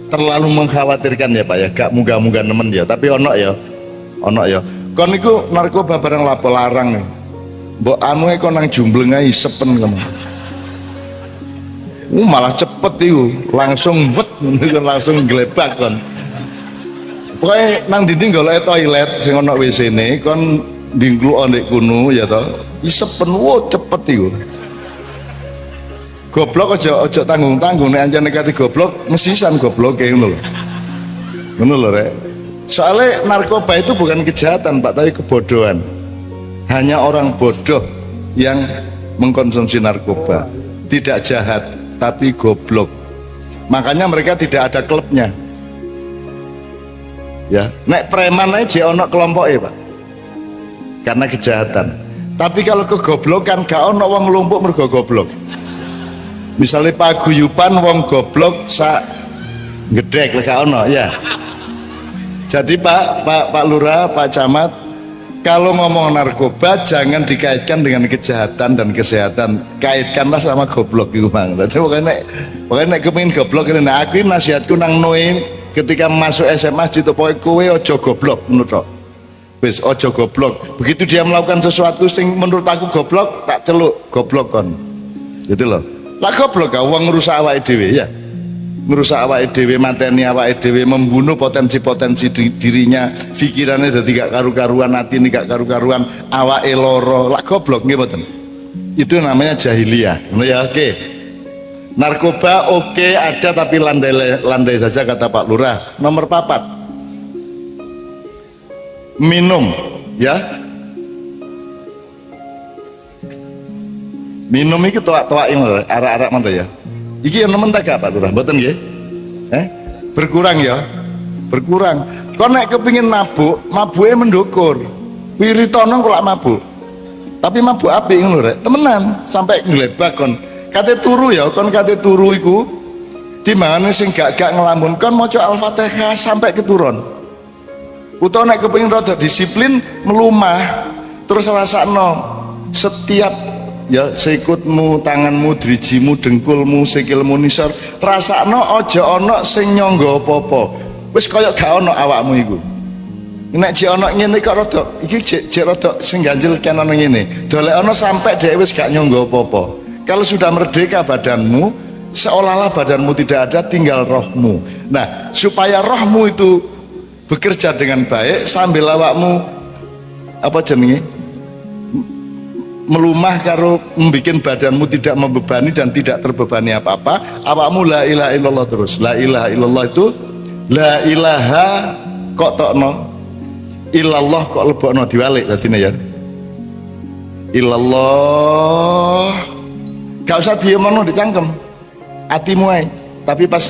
terlalu mengkhawatirkan ya Pak ya, gak munggah-munggah nemen ya, tapi ono ya kon niku narkoba barang lapo larang mbok anu kon nang jumbleng ae sepen kono malah cepet itu langsung wet langsung glebak kon pokoknya nang dinding golek toilet sing ono WC ne kon dingkluk ndek kuno ya to isepen cepet itu. Goblok aja tanggung-tanggung nek anjane kate goblok mesisan goblok kayak ngono lho. Ngono lho Rek. Soalnya narkoba itu bukan kejahatan Pak, tapi kebodohan. Hanya orang bodoh yang mengkonsumsi narkoba. Tidak jahat, tapi goblok. Makanya mereka tidak ada klubnya. Ya, nek preman aja ono kelompoknya Pak, karena kejahatan. Tapi kalau kegoblokan gak ono wong nglumpuk mergo goblok. Misalnya paguyuban wong goblok sak gedek gak ono ya. Jadi Pak Lurah, Pak Camat, kalau ngomong narkoba jangan dikaitkan dengan kejahatan dan kesehatan, kaitkanlah sama goblok itu Bang. Jadi pokoknya nek kepengin goblok ini, nah aku nasihatku nang Noe ketika masuk SMA ditopoki kowe ojo goblok menurut wis ojo goblok. Begitu dia melakukan sesuatu sing menurut aku goblok, tak celuk goblok kon. Gitu loh. Lah goblok ka wong ngrusak awake dhewe ya. Ngerusak awake dhewe, mateni awake dhewe, membunuh potensi-potensi dirinya, pikirannya dadi gak karu-karuan, atine gak karu-karuan, awake loro. Lah goblok nggih mboten. Itu namanya jahiliyah. Ngono ya, oke. Narkoba oke, ada tapi landai saja kata Pak Lurah. Nomor 4, minum ya, minum itu toak-toak yang arak-arak mana ya, iki yang nemen tak Pak Lurah, mboten nggih? Berkurang ya, berkurang. Kau nek kepingin mabuk, mabuknya mendukur, wiritono kok mabuk, tapi mabuk api ngono rek, temenan sampai nglebak kon. Kate turu ya, kon kate turu iku timbangane sing gak ngelamun kon maca Al-Fatihah sampai keturun. Utawa nek kepengin rada disiplin melumah terus rasakno setiap ya sikutmu, tanganmu, drijimu, dengkulmu, sikilmu nisor, rasakno aja ana sing nyangga apa-apa. Wis kaya gak ana awakmu iku. Nek jek ana ngene kok rada iki jek rada sing ganjel kan ana ngene. Dolek ana sampai dhek wis gak nyangga apa-apa. Kalau sudah merdeka badanmu, seolah-olah badanmu tidak ada, tinggal rohmu. Nah, supaya rohmu itu bekerja dengan baik sambil awakmu apa jenenge melumah karo membuat badanmu tidak membebani dan tidak terbebani apa-apa, awakmu la ilaha illallah terus. La ilaha illallah itu la ilaha kok tokno illallah kok lebokno diwalik dadine ya. Illallah gak usah diemono dicangkem atimu ae, tapi pas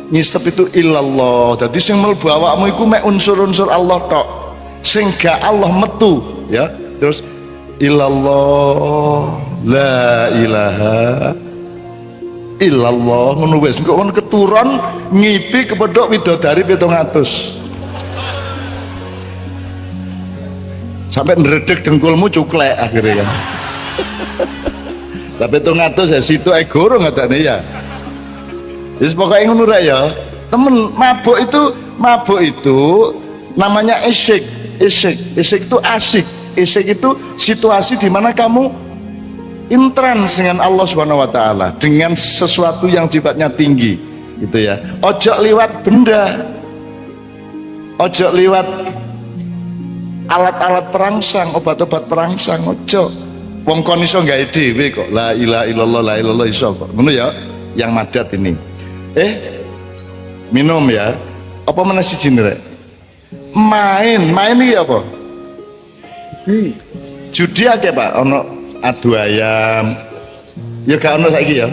ngisep itu illallah. Jadi sing mlebu awakmu iku mek unsur-unsur Allah tok, sing gak Allah metu ya. Terus illallah la ilaha illallah ngono wis. Engko kon keturun ngipi kepethuk widodari 700 sampai neredek dengkulmu cuklek akhirnya kan. Tapi 700 ya situ guru ngatane ya. Wis pokoke ngono rek ya. Temen mabuk itu namanya isyik. Isyik itu asik. Isyik itu situasi di mana kamu intrans dengan Allah Subhanahu wa taala, dengan sesuatu yang sifatnya tinggi gitu ya. Ojo liwat benda. Ojo liwat alat-alat perangsang, obat-obat perangsang, ojo. Wong kon iso gawe dhewe kok la ilaha illallah la ilallah iso kok ngono ya yang madat ini. Minum ya, apa meneh siji rek, main iki apa judi akeh Pak, ono adu ayam ya gak ono saiki ya.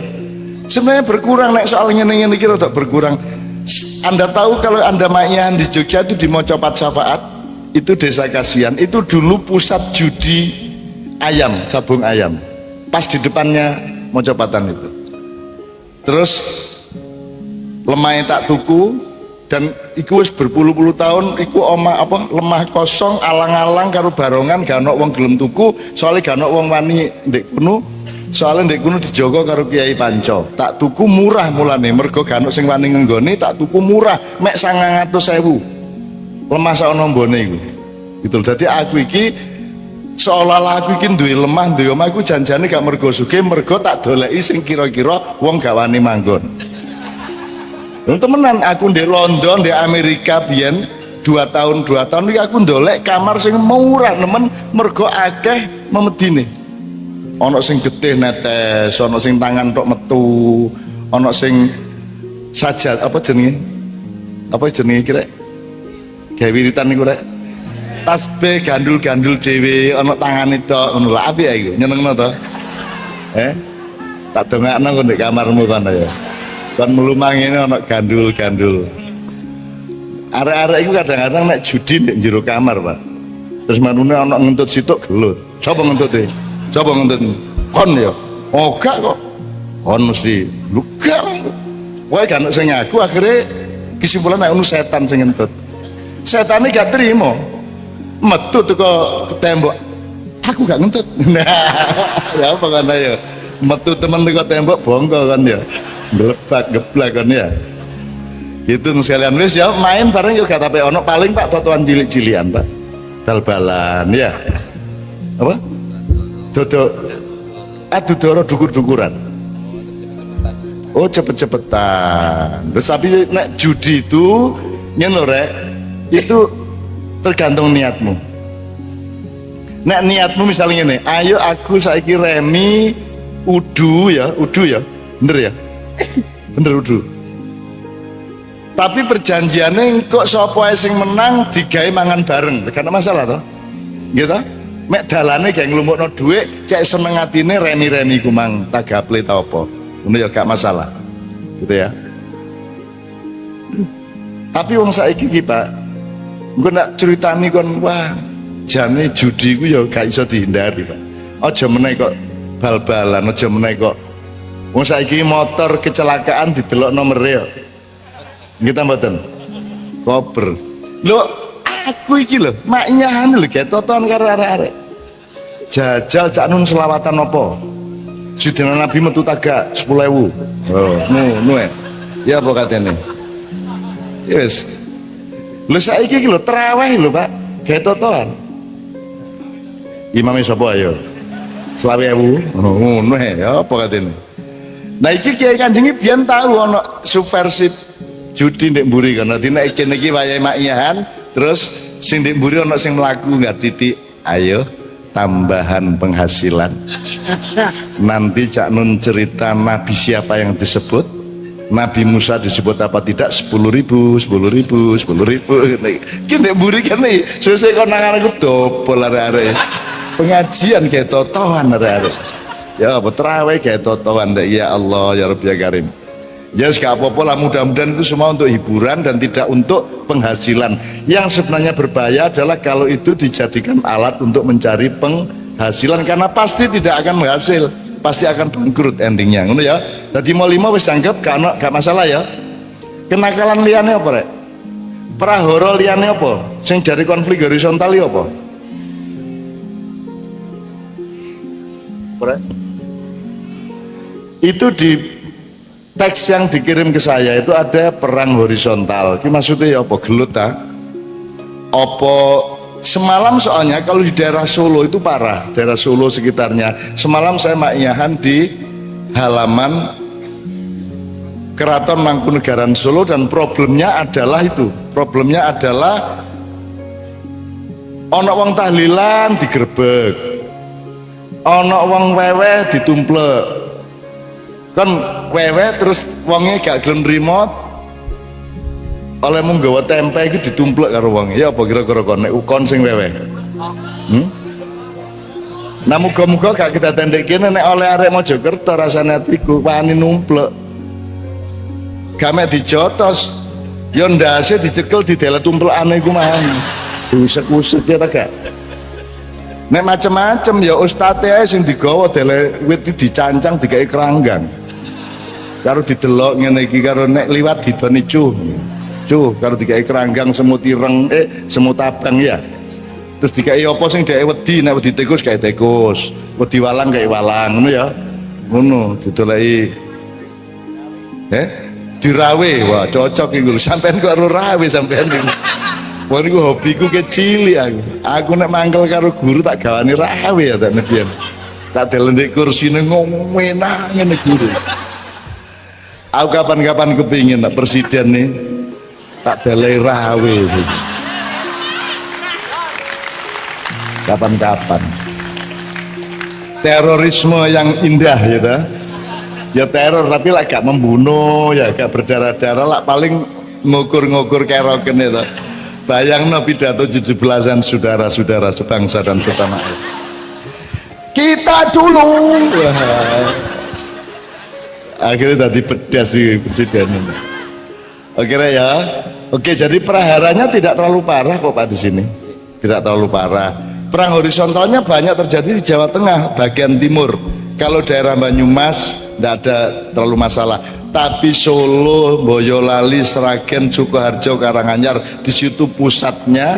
Sebenarnya berkurang nek soal ngene-ngene iki rada berkurang. Anda tahu kalau Anda main di Jogja itu di Mocopat Syafaat itu desa Kasihan, itu dulu pusat judi ayam, cabung ayam pas di depannya Mojopatan itu. Terus lemahnya tak tuku dan iku wis berpuluh-puluh tahun iku lemah kosong alang-alang karo barongan gak ono wong gelem tuku, soalnya gak ono wong wani ndek kuno, soalnya ndek kuno dijogo karo Kiai Panco. Tak tuku murah mulane mergo gak ono sing wani ngenggone, tak tuku murah mek 900.000 lemah saono mbone iku gitu. Dadi aku iki seolah-olah aku iki duwe lemah duwe omah, aku janjane gak mergo sugih, mergo tak doleki sing kira-kira wong gak wani manggon. Temenan aku di London, di Amerika biyen 2 tahun iki aku ndolek kamar sing murah nemen mergo akeh memedine. Ana sing getih netes, ana sing tangan tok metu, ana sing sajad apa jenenge? Apa jenenge kira? Gawe wiritan niku rek. Tasbih gandul-gandul dhewe ana tangane tok ngono lho, apik iku nyenengno to. Tak dongakno kok ndek kamarmu kan ya. Kon melumah ngene ana gandul-gandul. arek-arek itu kadang-kadang nek judi nek jero kamar, Pak. Terus manune ana ngentut situk gelut. Sapa ngentute? Sapa ngentut? Kon ya. Oh gak kok. Kon mesti lu gak. Wae kan sing ngaku akhirnya kesimpulan nek ono setan sing ngentut. Setane gak terima. Metu teko tembok. Aku gak ngentut. Nah, ya apa kan ya? Metu temen teko tembok bongko kan ya. Glebak geblak kan ya. Gitu sekalian wis ya main bareng yo gak tapi ono paling Pak totoan cilik-cilian Pak. Bal-balan ya. Apa? Dodok dudoro dukur-dukuran. Oh cepet-cepetan. Terus tapi nek judi itu ngono rek, itu tergantung niatmu. Nek niatmu misalnya ini, ayo aku saiki remi udu ya, bener ya, bener udu. Tapi perjanjiannya kok sapa sing menang digawe mangan bareng, karena masalah toh, gitu. Mek dalane kayak nglumpukno dhuwit, cek seneng atine remi-remi ku mang tagaple ta apa. Ngono ya gak masalah. Gitu ya. Tapi wong saiki iki Pak, engko nak critani kon wah, jane judi ku ya gak iso dihindari, Pak. Aja meneh kok bal-balan, aja meneh kok wong saiki motor kecelakaan didelok nomere ya. Kita mboten. Koper. Lho, aku iki lho, maknyahan lho gak toton karo arek-arek. Jajal cak nun selawatan apa? Sidina Nabi metu tagak 10.000. Oh, nu ya apa katene? Yes. Lho saiki iki lho traweh lho, Pak. Gak totoan. Imame sapa ayo? 20.000. Oh, ngono ya apa katene? Nah iki Kiai Kanjeng biyen tahu ana subversif judi ndek mburi kan. Dadi nek kene iki wayahe maknyahan, terus sing ndek mburi ana sing mlaku enggak titik. Ayo tambahan penghasilan. Nanti Cak Nun cerita Nabi siapa yang disebut, Nabi Musa disebut apa tidak, 10.000 kini buri kan nih selesai konangan aku dobol arek-arek pengajian kayak totohan arek-arek ya apa terawih kayak totohan ya Allah ya Rabbi ya Karim ya gak apa-apa lah, mudah-mudahan itu semua untuk hiburan dan tidak untuk penghasilan. Yang sebenarnya berbahaya adalah kalau itu dijadikan alat untuk mencari penghasilan, karena pasti tidak akan menghasil, pasti akan bangkrut endingnya ngono ya. Jadi mau 5 wis anggap gak masalah ya. Kenakalan liane apa rek? Prahara liane apa? Sing dari konflik horizontal ya apa? Rek? Itu di teks yang dikirim ke saya itu ada perang horizontal. Ini maksudnya ya apa? Gelut ta? Apa semalam soalnya kalau di daerah Solo itu parah, daerah Solo sekitarnya. Semalam saya maknyahan di halaman Keraton Mangkunegaran Solo dan problemnya adalah itu. Problemnya adalah ono wong tahlilan digerebek, ono wong weweh ditumplek. Kan wewe terus wongnya gak gelem nrimo oleh mung gawa tempe iki ditumplek karo wong. Ya apa kira-kira kon nek ukon sing wewe? Nah muga-muga gak kita tendek kene nek oleh arek Mojokerto rasane atiku wani numplek. Gak mek dijotos. Ya ndase dicekel didelet tumplekane iku mah. Diusek-usek ya ta gak? Nek macem-macem ya ustate ae sing digawa dele wit dicancang digawe keranggang. Karo didelok ngene iki karo nek liwat didoni cuh karo digawe keranggang semut ireng semut abang ya. Terus digawe apa sing dhek wedi, nek wedi tikus gawe tikus, wedi walang gawe walang ngono ya. Ngono didoleki dirawe. Wah cocok iki lho sampean kok ora rawe sampean iki. Wah niku hobiku kecil aku. Aku nek mangkel karo guru tak gawani rawe ya tak nebian. Tak delok ndek kursine ngomenang ngene guru. Aku kapan-kapan kepingin nak presiden nih tak delai rawe. Kapan-kapan. Terorisme yang indah ya ta? Ya teror tapi lah gak membunuh ya gak berdarah-darah lah, paling ngukur-ngukur keroken itu. Bayangno pidato 17-an saudara-saudara sebangsa dan setanah air. Kita dulu. Akhirnya tadi pedas sih presiden. Oke ya. Oke, jadi praharanya tidak terlalu parah kok Pak di sini. Tidak terlalu parah. Perang horizontalnya banyak terjadi di Jawa Tengah, bagian timur. Kalau daerah Banyumas tidak ada terlalu masalah. Tapi Solo, Boyolali, Sragen, Sukoharjo, Karanganyar, di situ pusatnya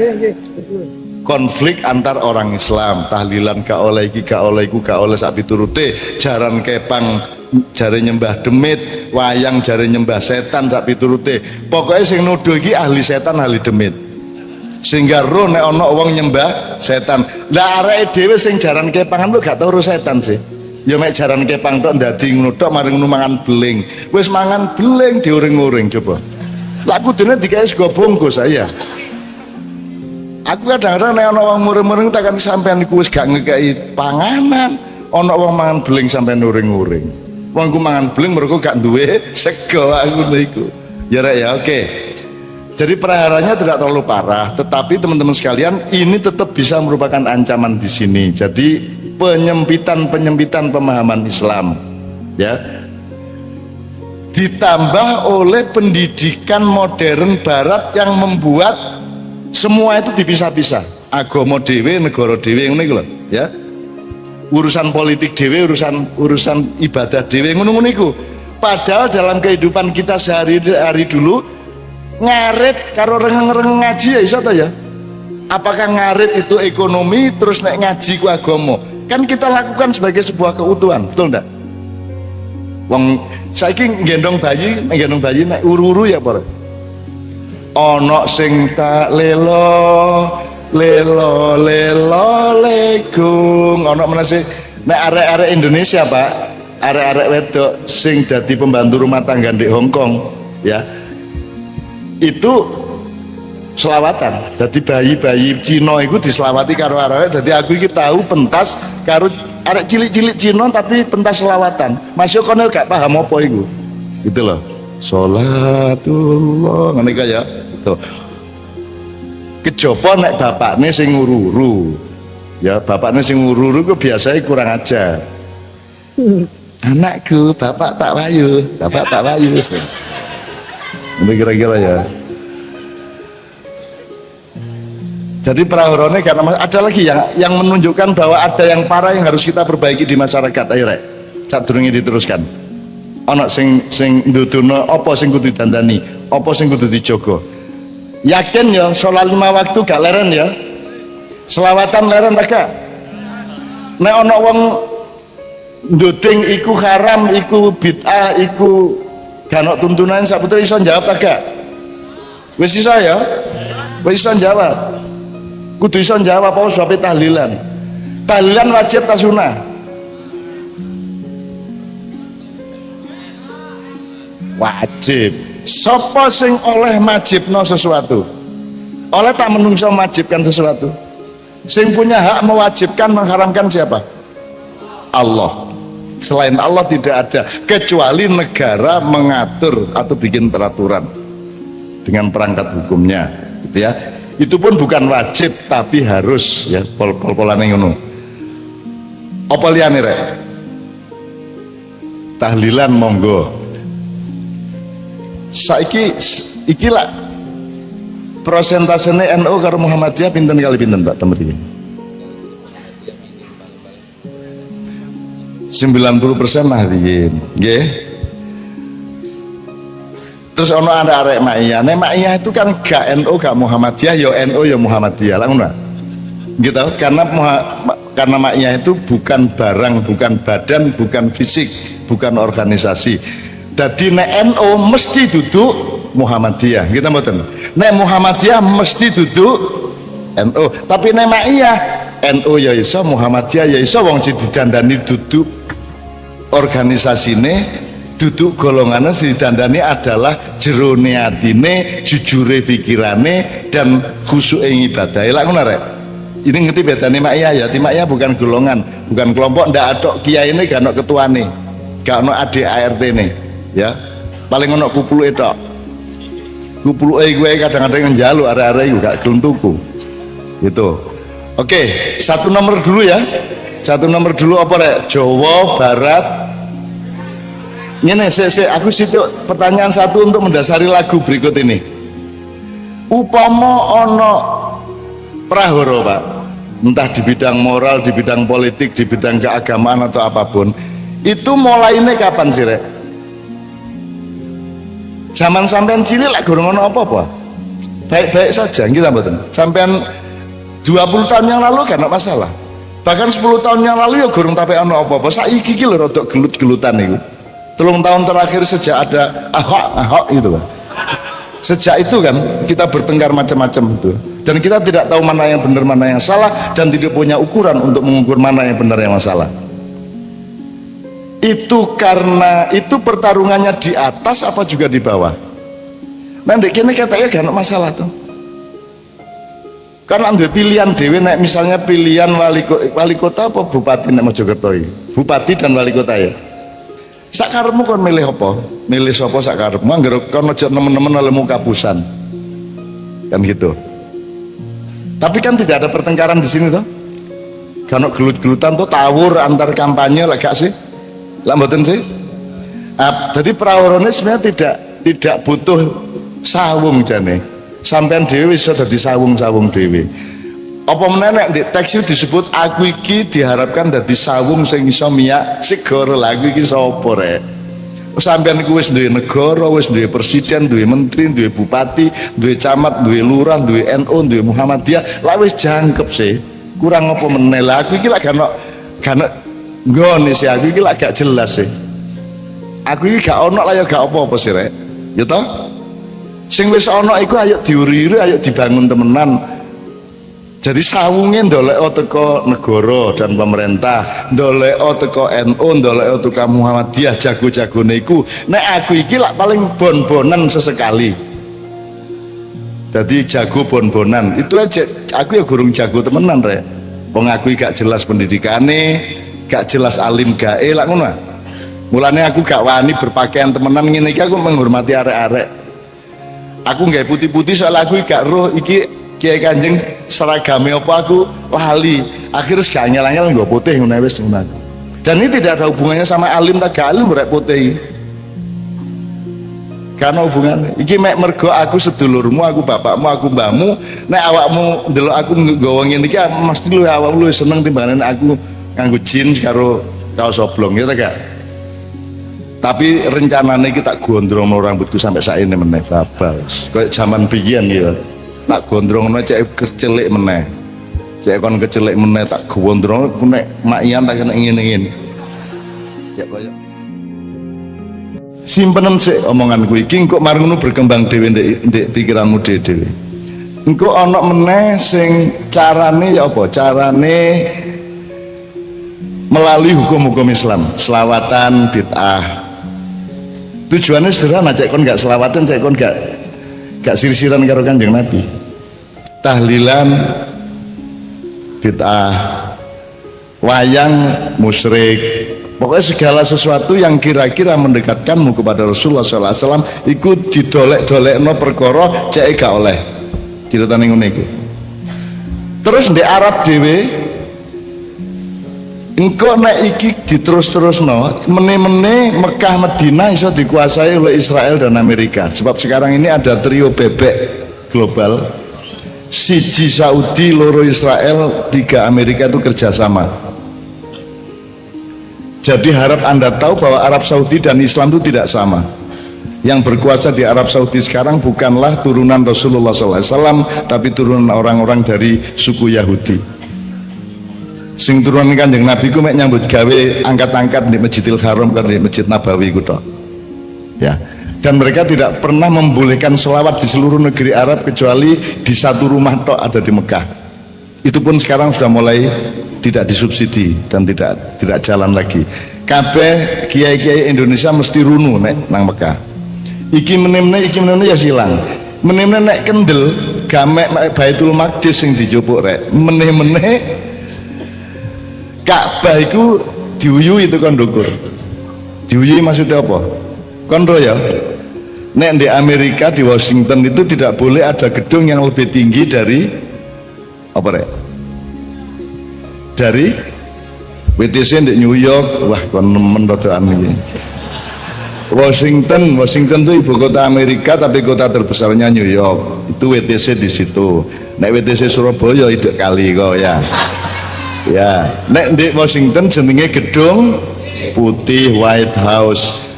konflik antar orang Islam. Tahlilan gak oleh iki, gak oleh iku, gak oleh sak piturute, jaran kepang jare nyembah demit, wayang jare nyembah setan sak piturute. Pokoknya sing nuduh iki ahli setan, ahli demit. Sehingga roh nek ana wong nyembah setan. Lah areke dhewe sing jaran kepangan lu gak tau ro setan sih. Ya mek jaran kepang tok ndadi ngono tok mari ngono mangan beling. Wis mangan beling diuring-uring coba. Lah kudune dikae sego bungkus saya. Aku kadang-kadang nek ana wong muring-muring tak kan sampean iku wis gak ngekeki panganan, ana wong mangan beling sampean nuring-uring. Wong ku mangan beling mergo gak duwe sego aku niku. Ya rek ya, oke. Jadi praharanya tidak terlalu parah, tetapi teman-teman sekalian ini tetap bisa merupakan ancaman di sini. Jadi penyempitan pemahaman Islam, ya. Ditambah oleh pendidikan modern Barat yang membuat semua itu dipisah-pisah, agama dewe, negara dewe, ngono iku lho, ya. Urusan politik dewe, urusan ibadah dewe, ngono-ngono iku. Padahal dalam kehidupan kita sehari-hari dulu ngarit karo rengeng-rengeng ngaji ya iso to ya. Apakah ngarit itu ekonomi terus nek ngaji ku agama? Kan kita lakukan sebagai sebuah keutuhan, betul ndak? Wong saiki gendong bayi nek uru-uru ya apa? Ono sing tak lelo legung, ono menase nek arek-arek Indonesia Pak, arek-arek wedok sing dadi pembantu rumah tangga di Hong Kong ya, itu selawatan. Jadi bayi-bayi Cina itu diselawati karo arek, jadi aku iki tahu pentas karo arek cilik-cilik Cina tapi pentas selawatan. Masuk kono gak paham apa iku gitu loh. Sholatullah ngene kaya tuh. Kejaba nek bapakne sing nguru-uru. Ya, bapakne sing nguru-uru ku biasanya kurang ajar. Anakku, bapak tak wayu. Ini kira-kira ya. Jadi praharane karena ada lagi yang menunjukkan bahwa ada yang parah yang harus kita perbaiki di masyarakat. Ayo rek, sadurunge diteruskan. Ana sing ndudono apa sing kudu ditandani, apa sing kudu dijogo. Yakin ya sholat 5 waktu gak leren ya, selawatan leren tak gak? Nek ana wong nduding iku haram, iku bid'ah, iku gak ana tuntunan saputra iso jawab tak gak? Wis iso ya? Wis iso jawab. Kudu iso jawab apa sebab tahlilan. Tahlilan wajib ta sunah? Wajib. Sapa sing oleh majibno sesuatu? Oleh tak menungso mewajibkan sesuatu. Sing punya hak mewajibkan mengharamkan siapa? Allah. Selain Allah tidak ada, kecuali negara mengatur atau bikin peraturan dengan perangkat hukumnya, gitu ya. Itu pun bukan wajib tapi harus ya, pol-polane ngono. Apa liyane rek? Tahlilan monggo. Saiki ikilah prosentasenya NU karo Muhammadiyah pinten kali pinten Pak temen iki? 90% nahdiyin, nggih. Terus ono ada arek Ma'iyah. Nek Ma'iyah itu kan gak NU gak Muhammadiyah, ya NU ya Muhammadiyah. Lah ngono. Gitu. Karena Ma'iyah itu bukan barang, bukan badan, bukan fisik, bukan organisasi. Jadi nek NU mesti duduk Muhammadiyah, gitu mboten. Nek Muhammadiyah mesti duduk NU. Tapi nek Ma'iyah NU ya iso, Muhammadiyah ya iso, wong sing didandani duduk organisasine, duduk golongannya si didandani adalah jerone atine, jujure pikirane dan khusyuk ing ibadah. Lah ngono rek. Ini ngerti bedane Ma'iyah ya. Ti Ma'iyah bukan golongan, bukan kelompok, ndak ada kiyaine gak ono ketuane, gak ono ART ne. Ya, paling ono kupluke tok. Kupluke gue kadang-kadang njaluk arek-arek iku gak gelem tuku. Gitu. Oke, satu nomor dulu ya. Satu nomor dulu apa rek? Jawa Barat. Ngene, aku situ pertanyaan satu untuk mendasari lagu berikut ini. upama ana prahara Pak, entah di bidang moral, di bidang politik, di bidang keagamaan atau apapun, itu mulainya kapan sih Rek? Zaman sampean cilik lak gorong ono apa-apa, baik-baik saja kita mboten. Sampean 20 tahun yang lalu kan ada masalah, bahkan 10 tahun yang lalu ya gorong tapi ono apa-apa. Saiki iki lho rada gelut-gelutan niku. 3 tahun terakhir sejak ada Ahok gitu Pak, sejak itu kan kita bertengkar macam-macam itu, dan kita tidak tahu mana yang benar mana yang salah, dan tidak punya ukuran untuk mengukur mana yang benar yang salah. Itu karena itu pertarungannya di atas apa juga di bawah. Nah ndek kene katanya gak ada masalah tuh, karena ada pilihan dewe, nek misalnya pilihan wali kota apa bupati nek Mojokerto iki, bupati dan wali kota ya. Sakarepmu kon milih apa? Milih sapa sakarepmu, anggere kon aja nemen-nemen olehmu kapusan. Kan gitu. Tapi kan tidak ada pertengkaran di sini toh. Kan gelut-gelutan tuh tawur antar kampanye lah gak sih? Lah mboten sih? Jadi prawarane sebenarnya tidak butuh sawung jane. Sampean dhewe iso dadi sawung-sawung dhewe. Apa meneh nek di teks itu disebut aku iki diharapkan dadi sawung sing iso miyak segara. Lagu iki sapa rek? Sampean iku wis duwe negara, wis duwe presiden, duwe menteri, duwe bupati, duwe camat, duwe lurah, duwe NU, duwe Muhammadiyah, lah wis jangkep sih. Kurang apa meneh? Lah aku iki lak gak nggone sih, aku iki lak gak jelas sih. Aku iki gak ono lah ya gak apa-apa sih rek. Ya toh? Sing wis ono iku ayo diuri-uri, ayo dibangun temenan. Jadi sawungnya ndolek teko negara dan pemerintah, ndolek teko NU, ndolek teko Muhammadiyah, jago-jagone iku. Nek aku iki lak paling bon-bonan sesekali. Jadi jago bon-bonan. Itu aja aku ya gurung jago temenan rek. Wong aku gak jelas pendidikane, gak jelas alim gae lak ngono. Mulane aku gak wani berpakaian temenan ngene iki, aku menghormati arek-arek. Aku gak putih-putih soal aku gak roh iki Kiai Kanjeng seragame apa aku lali, akhirnya gak angel-angel nggo putih ngono wis ngono. Dan ini tidak ada hubungannya sama alim tak gak alim rek putih. Karena hubungan iki mek mergo aku sedulurmu, aku bapakmu, aku mbahmu, nek awakmu ndelok aku nggawa ngene iki mesti lu awakmu luwih seneng timbangane aku nganggo jeans karo kaos oblong ya ta gak? Tapi rencananya kita gondrong rambutku sampai saat ini meneh babal kayak zaman biyen ya. Tak gondrong cek kecelik meneh, cek kon kecelik meneh tak gondrong ku nek mak iyan tak kena ngene-ngene cek koyo simpenan sik omonganku iki engko mari ngono berkembang dhewe ndek pikiranmu dhewe. Engko ana meneh sing carane ya apa? Carane melalui hukum-hukum Islam, selawatan bid'ah. Tujuannya sederhana, cek kon gak selawatan, cek kon gak sir-siran karo Kanjeng Nabi. Tahlilan bid'ah, wayang musyrik, pokoknya segala sesuatu yang kira-kira mendekatkanmu kepada Rasulullah SAW ikut didolek-dolekno perkara cek gak oleh ceritane ngene iku. Terus di Arab dhewe engko nek iki diterus-terusno meneh-meneh Mekah Madinah iso dikuasai oleh Israel dan Amerika. Sebab sekarang ini ada trio bebek global, siji Saudi, loro Israel, 3 Amerika itu kerjasama. Jadi harap Anda tahu bahwa Arab Saudi dan Islam itu tidak sama. Yang berkuasa di Arab Saudi sekarang bukanlah turunan Rasulullah SAW, tapi turunan orang-orang dari suku Yahudi. Sing turunan Kanjeng Nabi ku mek nyambut gawe angkat-angkat di Masjidil Haram kan di Masjid Nabawi ku tok. Ya. Dan mereka tidak pernah membolehkan selawat di seluruh negeri Arab kecuali di satu rumah tok ada di Mekah. Itu pun sekarang sudah mulai tidak disubsidi dan tidak jalan lagi. Kabeh kiai-kiai Indonesia mesti runu nek nang Mekah. Iki meneh ya silang. Meneh nek kendel gamek Baitul Maqdis sing dijupuk rek. Meneh Ka'bah itu diuyu itu kan ndukur. Diuyu maksudnya apa? Kon ya. Nek di Amerika di Washington itu tidak boleh ada gedung yang lebih tinggi dari apa rek? Dari WTC di New York. Wah kon nemen rodokan iki. Washington itu ibu kota Amerika tapi kota terbesarnya New York. itu WTC di situ. Nek WTC Surabaya itu kali kok ya. Ya, nek di Washington jenenge Gedung Putih, White House.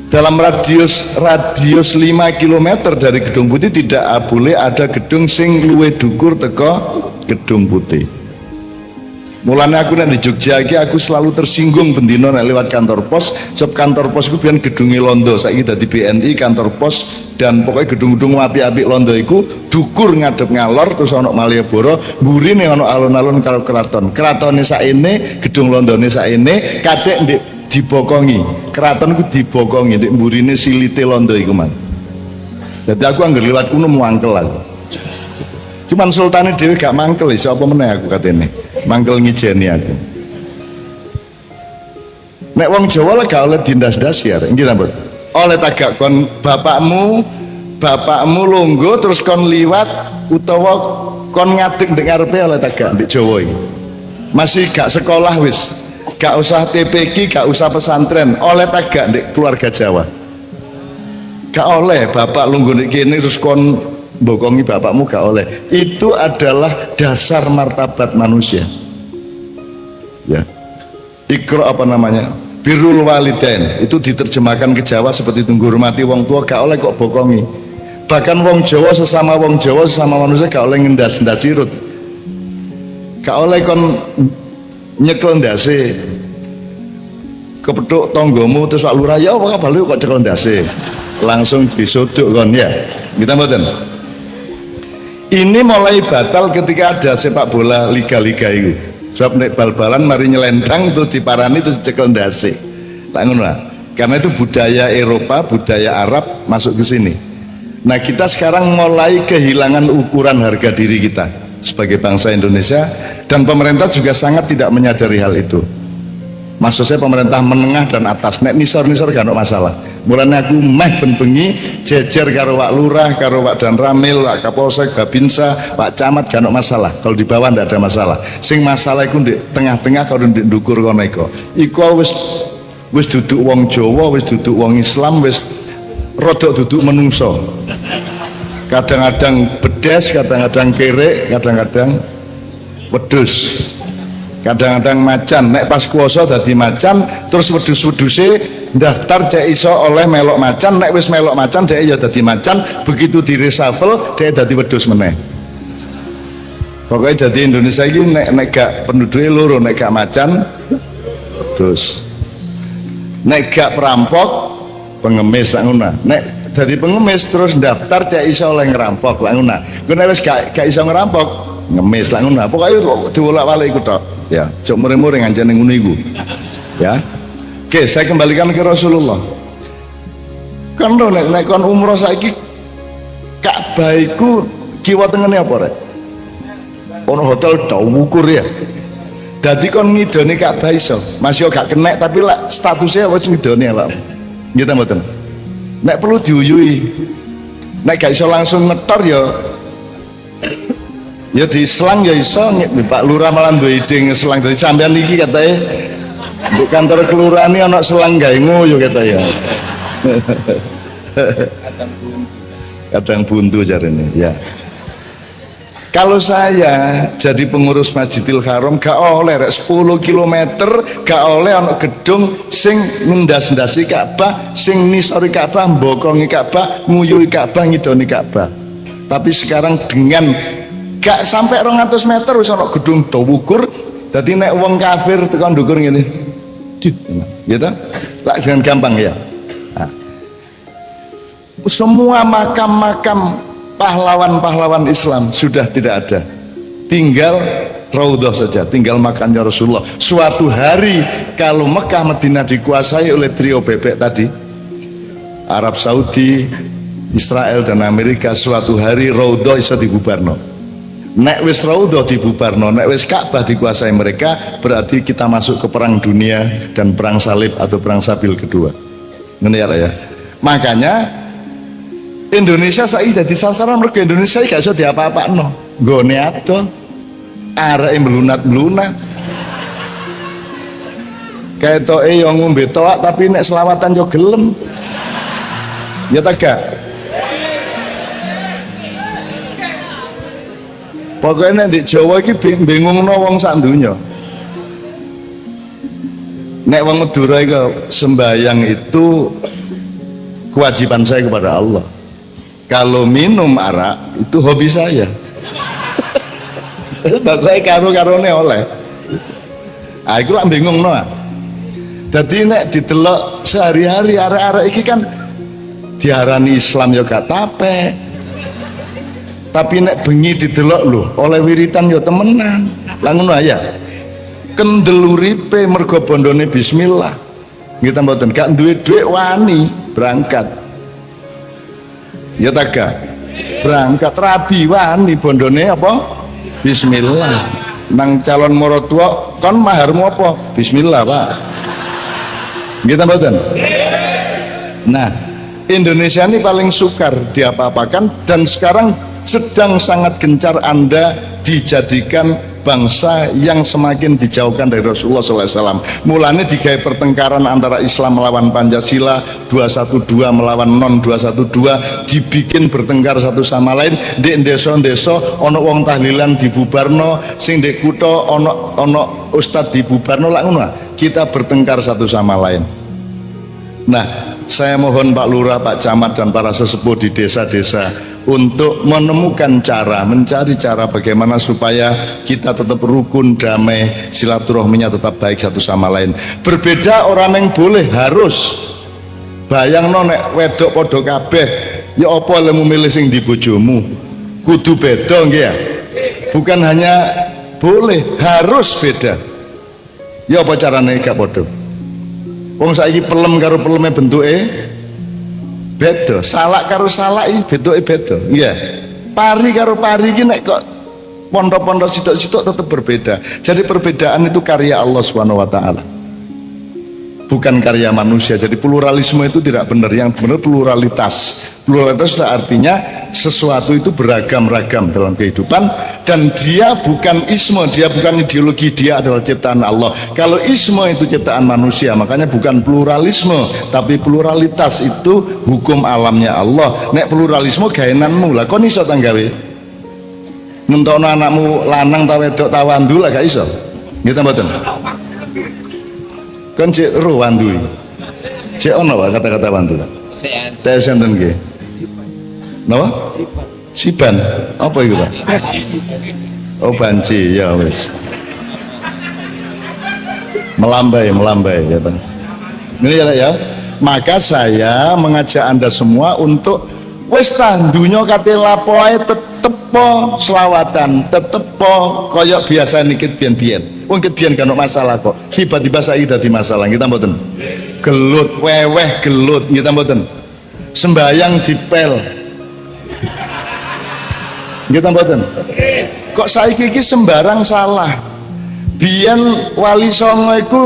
Dalam radius 5 km dari Gedung Putih tidak boleh ada gedung sing luwih dhuwur teko Gedung Putih. Mulanya aku di Jogja aku selalu tersinggung bendino lewat kantor pos. Sebab kantor pos itu biar gedungnya Londo. Saya dadi BNI kantor pos dan pokoknya gedung-gedung api-api Londo itu dukur ngadep ngalor terus ono Malioboro, burine ono alun-alun karo keraton. Keratone saene, gedung Londone saene kadek ndek dibokongi. Keraton itu dibokongi ndek burine silite Londo iku, Man. Jadi aku anggar lewat kuno muangkel aku. Cuman sultane dhewe gak mangkel iso apa meneh aku katene. Mangkel ngijeni aku. Nek wong Jawa lah gak oleh dindas-das ya, nggih ta, Mbok? Oleh tagak kon bapakmu lungguh terus kon liwat utawa kon ngadeg ndek ngarepe oleh tagak ndek Jawa iki. Masih gak sekolah wis, gak usah TPQ, gak usah pesantren, oleh tagak ndek keluarga Jawa. Gak oleh bapak lungguh ndek kene terus kon bokongi bapakmu, gak oleh. Itu adalah dasar martabat manusia ya. Ikra apa namanya, birrul walidain itu diterjemahkan ke Jawa seperti itu, ngurmati wong tua gak oleh kok bokongi. Bahkan wong Jawa sesama manusia gak oleh ngendas-ndas sirut, gak oleh kon nyekel ndase kepethuk tanggamu terus Pak Lurah ya apa kabar lu kok cekel ndase langsung disodok kon ya. Kita mboten. Ini mulai batal ketika ada sepak bola liga-liga itu. Sebab nek bal-balan mari nyelentang tuh diparani terus cekel ndase. Tak ngono. Karena itu budaya Eropa, budaya Arab masuk ke sini. Nah, kita sekarang mulai kehilangan ukuran harga diri kita sebagai bangsa Indonesia dan pemerintah juga sangat tidak menyadari hal itu. Maksud saya pemerintah menengah dan atas. Nek nisor-nisor gak ada masalah. Mulanya aku meh bengi jejer karo Pak Lurah, karo Pak Dan Ramil, Pak Kapolsek, Babinsa, Pak Camat gak ada masalah. Kalau di bawah ndak ada masalah. Sing masalah iku di tengah-tengah kalau di ndukur kono iku. Iku wis duduk wong Jawa, wis duduk wong Islam, wis rodok duduk menungso. Kadang-kadang bedes, kadang-kadang kerek, kadang-kadang wedhus. Kadang-kadang macan, nek pas kuasa dadi macan, terus wedhus-wedhuse daftar cek iso oleh melok macan, nek wis melok macan dhek ya dadi macan, begitu di reshuffle dhek dadi wedhus meneh. Pokoknya jadi Indonesia ini nek gak penduduknya loro, nek gak macan wedhus, nek gak perampok pengemis lah ngono. Nek dadi pengemis terus daftar cek iso oleh ngerampok lah ngono. Nek wis gak iso ngerampok ngemis lah ngono. Pokoknya diwolak-walik iku tok. Ya, cok mure-mure ngancane ngono iku. Ya. Oke, saya kembalikan ke Rasulullah. Kan nek kon umroh saiki Ka'bah iku kiwa tengene apa rek? Ono hotel dawa ukur ya. Dadi kon ngidoni Ka'bah iso. Masih gak kenek tapi lah statusnya wis ngidoni lah. Nggih ta mboten? Nek perlu diuyui. Nek gak iso langsung ngetor ya di selang ya iso. Pak Lurah malah duwe ide selang dari sampean iki katanya di kantor kelurahan ini ana selang gawe ngoyo katanya. Kadang buntu jarene ya. Kalau saya jadi pengurus Masjidil Haram gak oleh 10 km gak oleh ana gedung sing ngendas-ndasi Ka'bah, sing nisori Ka'bah, mbokongi Ka'bah, nguyuhi Ka'bah, ngidoni Ka'bah. Tapi sekarang dengan gak sampai 200 meter wis ana gedung dawukur, dadi nek wong kafir tekan ndukur ngene. Gitu? Lah jangan gampang ya. Nah. Semua makam-makam pahlawan-pahlawan Islam sudah tidak ada. Tinggal Raudhah saja, tinggal makamnya Rasulullah. Suatu hari kalau Mekah Madinah dikuasai oleh trio bebek tadi, Arab Saudi, Israel dan Amerika, suatu hari Raudhah bisa dibubarno. Nek wis Raudhah dibubarno, nek wis Ka'bah dikuasai mereka, berarti kita masuk ke perang dunia dan perang salib atau perang sabil kedua. Ngene ya. Makanya Indonesia saiki dadi sasaran mergo Indonesia iki gak iso diapa-apakno. Nggone ado areke melunat-melunat. Ketoke yo ngombe toak tapi nek selawatan yo gelem. Ya ta gak? Pokoknya di Jawa iki bingungno wong sak donya. Nek wong Madura iku sembahyang itu kewajiban saya kepada Allah. Kalau minum arak itu hobi saya. Pokoknya karo-karone oleh. Ah iku lak bingungno. Dadi nek didelok sehari-hari arek-arek iki kan diarani Islam ya gak tapek. Tapi nek bengi didelok lho, oleh wiritan ya temenan. Lah ngono ya. Kendel uripe mergo bondone bismillah. Kita mboten gak duwe dhuwit wani berangkat. Ya tak gak? Berangkat rabi wani bondone apa? Bismillah. Nang calon maratua kon maharmu apa? Bismillah, Pak. Kita mboten. Nah, Indonesia ini paling sukar diapa-apakan dan sekarang sedang sangat gencar Anda dijadikan bangsa yang semakin dijauhkan dari Rasulullah SAW. Mulanya digawe pertengkaran antara Islam melawan Pancasila, 212 melawan non 212, dibikin bertengkar satu sama lain. Di desa-desa ono wong tahlilan dibubarno, sing di kutha ono ustad dibubarno, lah ngono. Kita bertengkar satu sama lain. Nah, saya mohon Pak Lurah, Pak Camat dan para sesepuh di desa-desa untuk menemukan cara, mencari cara bagaimana supaya kita tetap rukun, damai, silaturahminya tetap baik satu sama lain. Berbeda orang yang boleh, harus. Bayangno nek wedok padha kabeh, ya apa lemu milih sing di bojomu? Kudu beda nggih ya. Bukan hanya boleh, harus beda. Ya apa carane gak padha? Wong saiki pelem karo peleme bentuke beda, salak karo salak iki bentuke beda. Nggih. Pari karo pari iki nek kok pondok-pondok sitok-sitok tetap berbeda. Jadi perbedaan itu karya Allah Subhanahu wa taala. Bukan karya manusia. Jadi pluralisme itu tidak benar. Yang benar pluralitas. Pluralitas itu artinya sesuatu itu beragam-ragam dalam kehidupan dan dia bukan isme, dia bukan ideologi, dia adalah ciptaan Allah. Kalau isme itu ciptaan manusia, makanya bukan pluralisme, tapi pluralitas itu hukum alamnya Allah. Nek pluralisme gaenanmu lah, kon iso tanggawe nentokno anakmu lanang ta wedok ta wandu lah gak iso. Nggih ta mboten? Kan cek roh wandu iki. Cek ono wae kata-kata wandu. Tes enten nggih. Napa? Siban. Apa itu, Pak? Oh, banci, ya wis. Melambai ya, Pak. Ini ya. Maka saya mengajak Anda semua untuk wis ta dunya kate lapo ae tetep po selawatan, tetep po koyok biasa nikit biyen-biyen. Wong ket biyen kan masalah kok. Tiba-tiba saiki dadi masalah. Kita mboten. Gelut, weweh gelut, kita mboten. Sembayang dipel. Kita mboten. Kok saiki iki sembarang salah. Biyen Wali Songo iku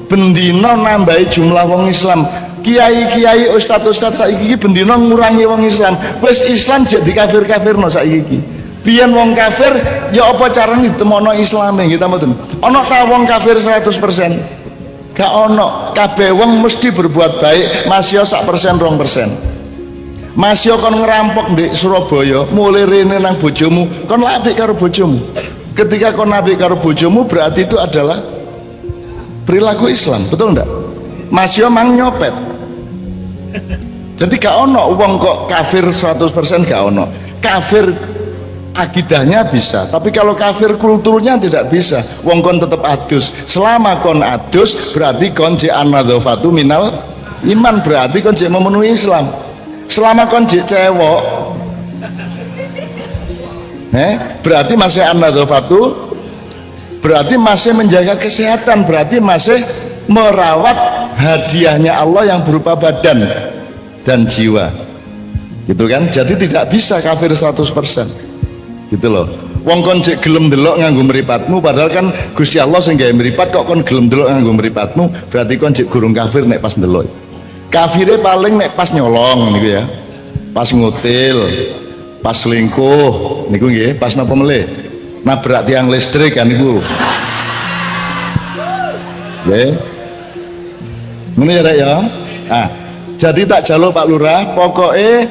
bendina nambahi jumlah wong Islam. Kiai-kiai ustad-ustad saiki iki bendina ngurangi wong Islam. Wis Islam jek dikafir-kafirno saiki iki. Biyen wong kafir ya apa carane ditemono Islame kita mboten. Ana ta wong kafir 100%? Gak ono. Kabeh wong mesti berbuat baik, masya 1% 2%. Masya kon ngerampok di Surabaya, mulai rene nang bojomu, kon apik karo bojomu. Ketika kon apik karo bojomu berarti itu adalah perilaku Islam, betul ndak? Masya mang nyopet. Jadi gak ono wong kok kafir 100% gak ono. Kafir akidahnya bisa, tapi kalau kafir kulturnya tidak bisa. Wong kon tetap adus. Selama kon adus berarti kon jek an-nadzafatu minal iman, berarti kon jek memenuhi Islam. Selama kon jek cewek berarti masih an-nadzafatu, berarti masih menjaga kesehatan, berarti masih merawat hadiahnya Allah yang berupa badan dan jiwa, gitu kan? Jadi tidak bisa kafir 100%. Gitu loh. Wong kon cek gelem delok nganggo mripatmu, padahal kan Gusti Allah sing gawe mripat, kok kon gelem delok nganggo mripatmu, berarti kon cek gurung kafir nek pas delok. Kafire paling nek pas nyolong niku ya. Pas ngutil, pas selingkuh niku nggih, pas napa melih? Nabrak tiang listrik kan niku. Nggih. Ngene ya, Rek ya. Ah, jadi tak jaluk Pak Lurah, pokoknya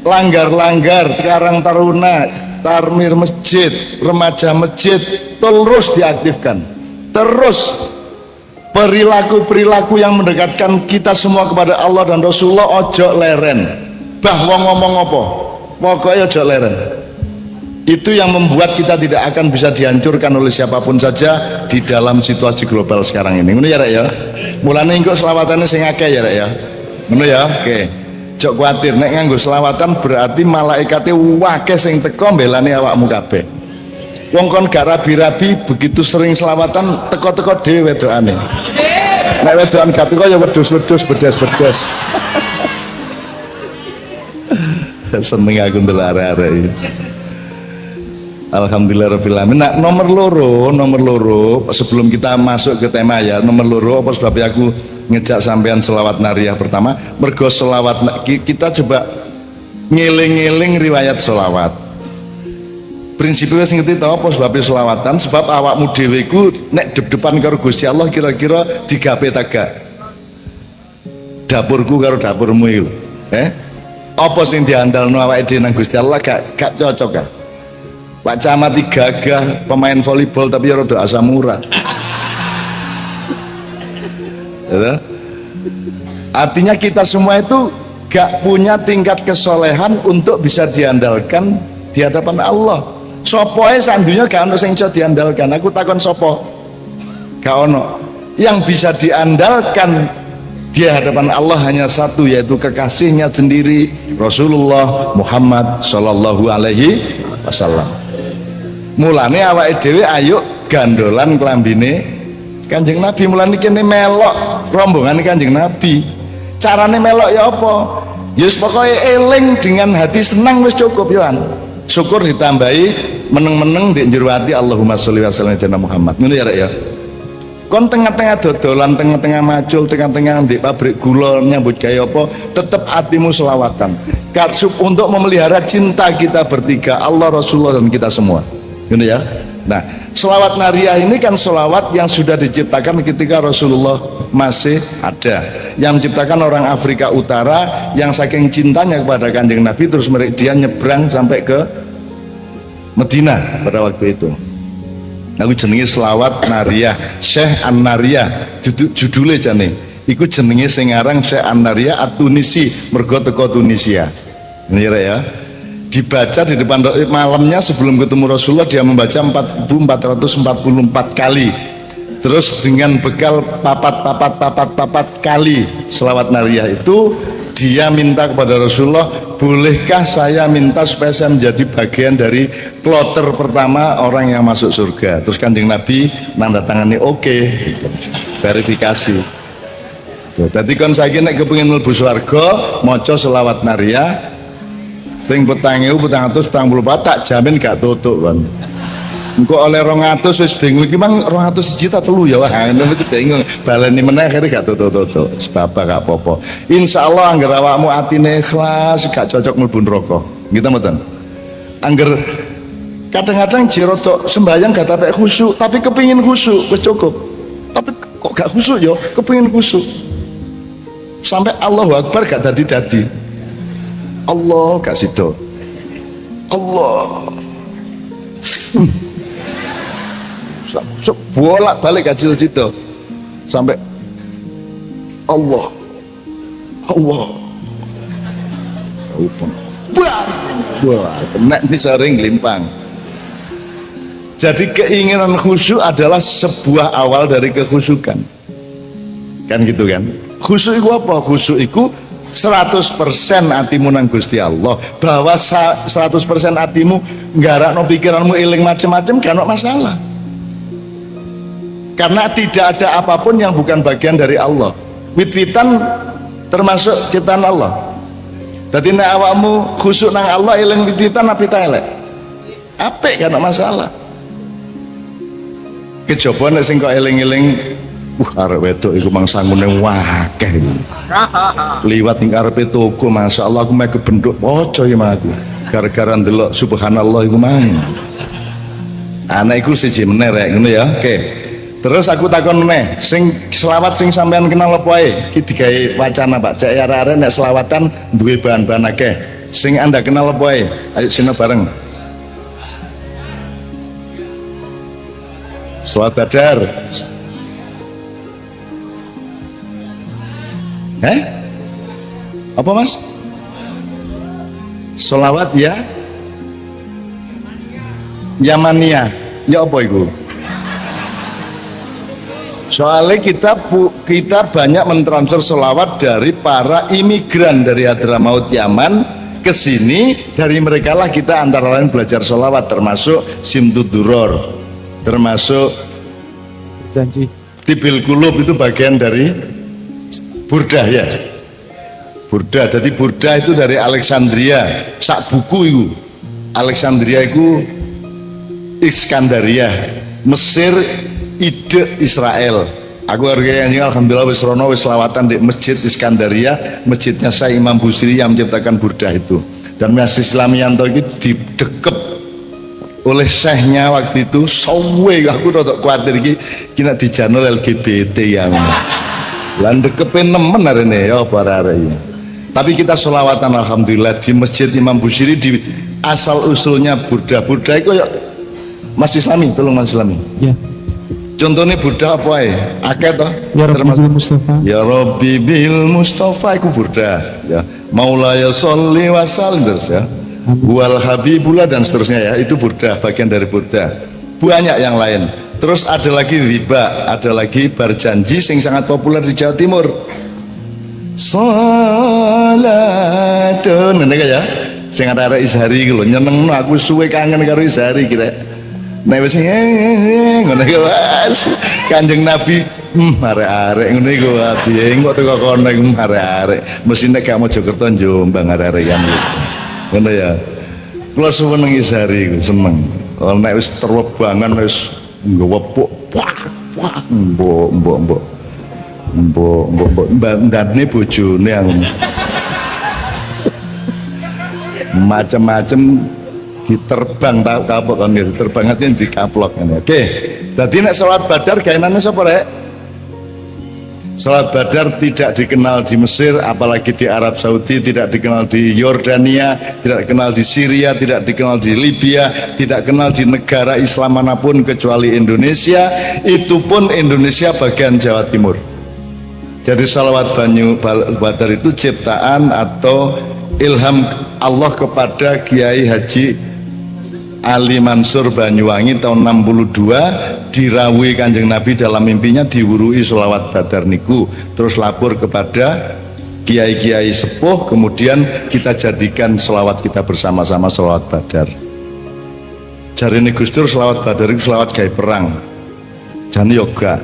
langgar-langgar Karang Taruna, tarmir masjid, remaja masjid terus diaktifkan. Terus perilaku-perilaku yang mendekatkan kita semua kepada Allah dan Rasulullah ojo leren. Bah wong ngomong apa? Pokoknya ojo leren. Itu yang membuat kita tidak akan bisa dihancurkan oleh siapapun saja di dalam situasi global sekarang ini. Ngono ya Rek ya. Mulane engko selawatane sing akeh ya Rek ya. Ngono ya. Oke. Jok kuatir nek nganggo selawatan berarti malaikate wakeh sing teko mbelani awakmu kabeh. Wong kon gak rabi-rabi begitu sering selawatan teko-teko dhewe wedokane. Nek wedokan gak teko ya wedhus-wedhus bedes-bedes. Seneng aku ndelok arek-arek iki. Alhamdulillahirrahmanirrahim. Nah, nomor loro sebelum kita masuk ke tema ya, nomor loro apa sebabnya aku ngejak sampean selawat nariyah pertama mergo selawat kita coba ngeling-ngeling riwayat selawat. Prinsipnya sing ngerti tau apa sebabnya selawatan? Sebab awakmu dhewe iku nek dep-depan karo Gusti Allah kira-kira digawe ta gak? Dapurku karo dapurmu iku. Apa sing diandalno awake dhewe nang Gusti Allah gak cocok kan? Pak Camat gagah pemain volleyball tapi ya rada asam urat. Ya, artinya kita semua itu gak punya tingkat kesolehan untuk bisa diandalkan di hadapan Allah. Sopo ae sandunya gak ono sing iso diandalkan. Aku takon sopo? Gak ono. Yang bisa diandalkan di hadapan Allah hanya satu, yaitu kekasihnya sendiri, Rasulullah Muhammad sallallahu alaihi wasallam. Mulane awake dhewe ayo gandolan klambine Kanjeng Nabi. Mulane kene melok rombongan Kanjeng Nabi. Carane melok ya apa? Ya pokoke eling dengan hati senang wis cukup ya. Syukur ditambahi meneng-meneng di njero ati Allahumma sholli wa sallim ala Muhammad. Ngono ya Rek ya. Kon tengah-tengah dodolan, tengah-tengah macul, tengah-tengah di pabrik gula nyambut gawe apa, tetap hatimu selawatan. Untuk memelihara cinta kita bertiga, Allah, Rasulullah dan kita semua. Gitu ya. Nah, selawat nariyah ini kan selawat yang sudah diciptakan ketika Rasulullah masih ada. Yang menciptakan orang Afrika Utara yang saking cintanya kepada Kanjeng Nabi terus dia nyebrang sampai ke Madinah pada waktu itu. Aku jenenge selawat nariyah, Syekh An-Nariyah. Judulnya jane. Iku jenenge sing aran Syekh An-Nariyah At-Tunisi, mergo teko Tunisia. Ini ya. Dibaca di depan malamnya sebelum ketemu Rasulullah dia membaca 4444 kali. Terus dengan bekal papat kali selawat nariyah itu dia minta kepada Rasulullah, bolehkah saya minta supaya saya menjadi bagian dari kloter pertama orang yang masuk surga. Terus Kanjeng Nabi nanda tangani oke, gitu. Verifikasi. Tadi kan saya nek kepengin mlebu swarga maca selawat nariyah ping 4.444 tak jamin gak tutuk kan. Engko oleh 200 wis bingung iki mang 200 juta telu ya wah ngono iki bingung baleni meneh akhire gak tutuk-tutuk sebab gak apa-apa. Insyaallah angger awakmu atine ikhlas gak cocok mlebu neraka. Gitu mboten. Angger kadang-kadang jero tok sembayang gak tapek khusyuk tapi kepingin khusyuk wis cukup. Tapi kok gak khusyuk ya, kepingin khusyuk. Sampai Allahu Akbar gak dadi-dadi. Allah gak sido. Allah. Bolak balik gak sido. Sampai Allah. Wah, kena ini sering limpang. Jadi keinginan khusyuk adalah sebuah awal dari kekhusyukan. Kan gitu kan? Khusyuk itu apa? Khusyuk itu 100% hatimu nang Gusti Allah, bahwa 100% hatimu nggarakno pikiranmu eling macam-macam gak masalah, karena tidak ada apapun yang bukan bagian dari Allah. Wit-witan termasuk ciptaan Allah. Jadi nek awakmu khusyuk nang Allah eling wit-witan api ta elek? Apik gak masalah. Kejaba nek sing kok eling-eling arek wedok iku mangsangune wakeh. Liwat ning karepe toko, masyaallah aku mek kebentuk poco ya aku. Gara-gara ndelok subhanallah iku mang. Anak iku siji meneh rek ngono ya. Oke. Terus aku takon meneh, sing selawat sing sampean kenal apa ae? Iki digawe wacana Pak. Cek arek-arek nek selawatan duwe bahan-bahan akeh. Sing Anda kenal apa ae? Ayo sino bareng. Sholawat Badar. Apa mas? Sholawat ya Yamania. Ya apa itu? Soalnya kita banyak mentransfer sholawat dari para imigran dari Hadramaut Yaman ke sini. Dari mereka lah kita antara lain belajar sholawat, termasuk Simtud Duror, termasuk Janji. Tibil Kulub, itu bagian dari Burdah ya. Burdah, jadi Burdah itu dari Alexandria. Sak buku itu Alexandria itu Iskandaria, Mesir, ide Israel. Aku hargai yang alhamdulillah wis rono wis selawatan di Masjid Iskandaria, masjidnya Syekh Imam Busiri yang menciptakan Burdah itu. Dan Mas Islamianto itu didekep oleh syekhnya waktu itu. Sowe aku rodok kuatir iki kena dijanul LGBT ya. Lan dekepin nemen arene ya para arek. Tapi kita sholawatan alhamdulillah di Masjid Imam Busiri, di asal usulnya Burdah. Burdah itu ya Mas Islami, tolong Mas Islami. Ya. Contohnya Burdah apa ya? Akeh toh? Ya Rabbi bil Mustafa. Ya Rabbi bil Mustafa itu Burdah. Ya. Maulaya sholli wa sallim terus ya. Wal habibullah dan seterusnya ya. Itu Burdah, bagian dari Burdah. Banyak yang lain. Terus ada lagi riba, ada lagi berjanji yang sangat populer di Jawa Timur. Salatun, ini ya. Sing arek Izhari iki lho, nyenengno aku suwe kangen karo Izhari kira. Nek wis ngono iki wis Kanjeng Nabi arek-arek ngene iku piye kok teko kono iku arek-arek. Mesti nek gak Mojokerto Jombang arek-arek kan. Ngono ya. Kula seneng Izhari iku, seneng. Nek wis terwebangan wis ngewepuk mbok ndane bojone aku macam-macam diterbang tak kapok kan diterbang hati dikaplok kan. Oke, jadi nek salat Badar gaenane sapa rek? Salat Badar tidak dikenal di Mesir, apalagi di Arab Saudi, tidak dikenal di Yordania, tidak dikenal di Syria, tidak dikenal di Libya, tidak dikenal di negara Islam manapun kecuali Indonesia. Itu pun Indonesia bagian Jawa Timur. Jadi salawat Badar itu ciptaan atau ilham Allah kepada Kiai Haji Ali Mansur Banyuwangi tahun 62, dirawuhi Kanjeng Nabi dalam mimpinya, diwurui sholawat Badar niku, terus lapor kepada kiai-kiai sepuh, kemudian kita jadikan sholawat kita bersama-sama sholawat Badar. Jarine Gus Dur sholawat Badar itu sholawat gawe perang, jane yoga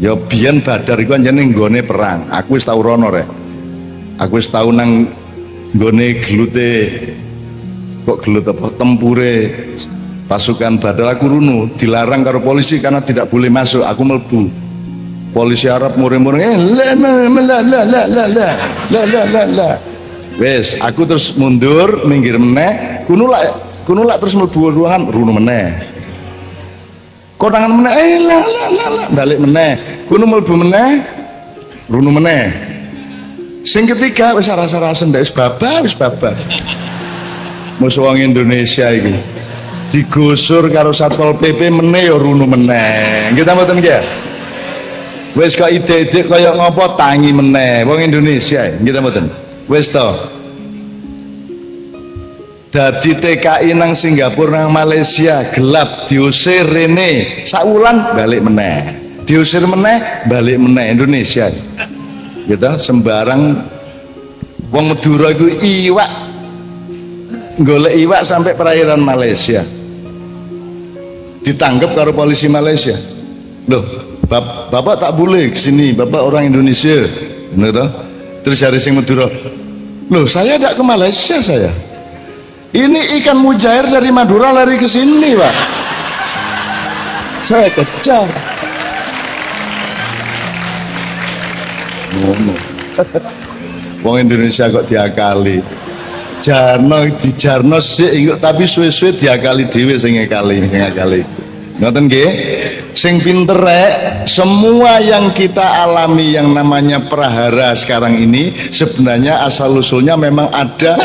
ya biyen Badar iku anjene nggone perang. Aku wis tau rono rek, aku wis tau nang nggone gelute, kok gelut apa, tempure pasukan Badar. Aku runu, dilarang karo polisi karena tidak boleh masuk. Aku mlebu, polisi Arab mureng-mureng, la. Wes, aku terus mundur, minggir meneh, kunulak terus mlebu ruangan, runu meneh. Konangan meneh, la, balik meneh, kuno mlebu meneh, runu meneh. Sing ketiga wis rasa-rasa ndak wis babak. Musuh wong Indonesia iki digusur karo Satpol PP meneh ya runu meneh. Kita mboten nggih. Wis kok ide-ide kaya ngopo tangi meneh wong Indonesia. Kita mboten. Wis to. Dadi TKI nang Singapura nang Malaysia gelap diusir rene saulan balik meneh. Diusir meneh balik meneh Indonesia. Gitu sembarang wong Madura iku iwak golek iwak sampai perairan Malaysia, ditangkap karo polisi Malaysia. Loh, bapak tak boleh kesini, bapak orang Indonesia, gitu. Terus hari sing Madura, loh saya tidak ke Malaysia saya. Ini ikan mujair dari Madura lari ke sini pak. Saya kejar. Wong Indonesia kok diakali. Jarno sik tapi suwe-suwe diakali dhewe sing ngakali. Ngoten nggih. Sing pinter rek, semua yang kita alami yang namanya prahara sekarang ini sebenarnya asal usulnya memang ada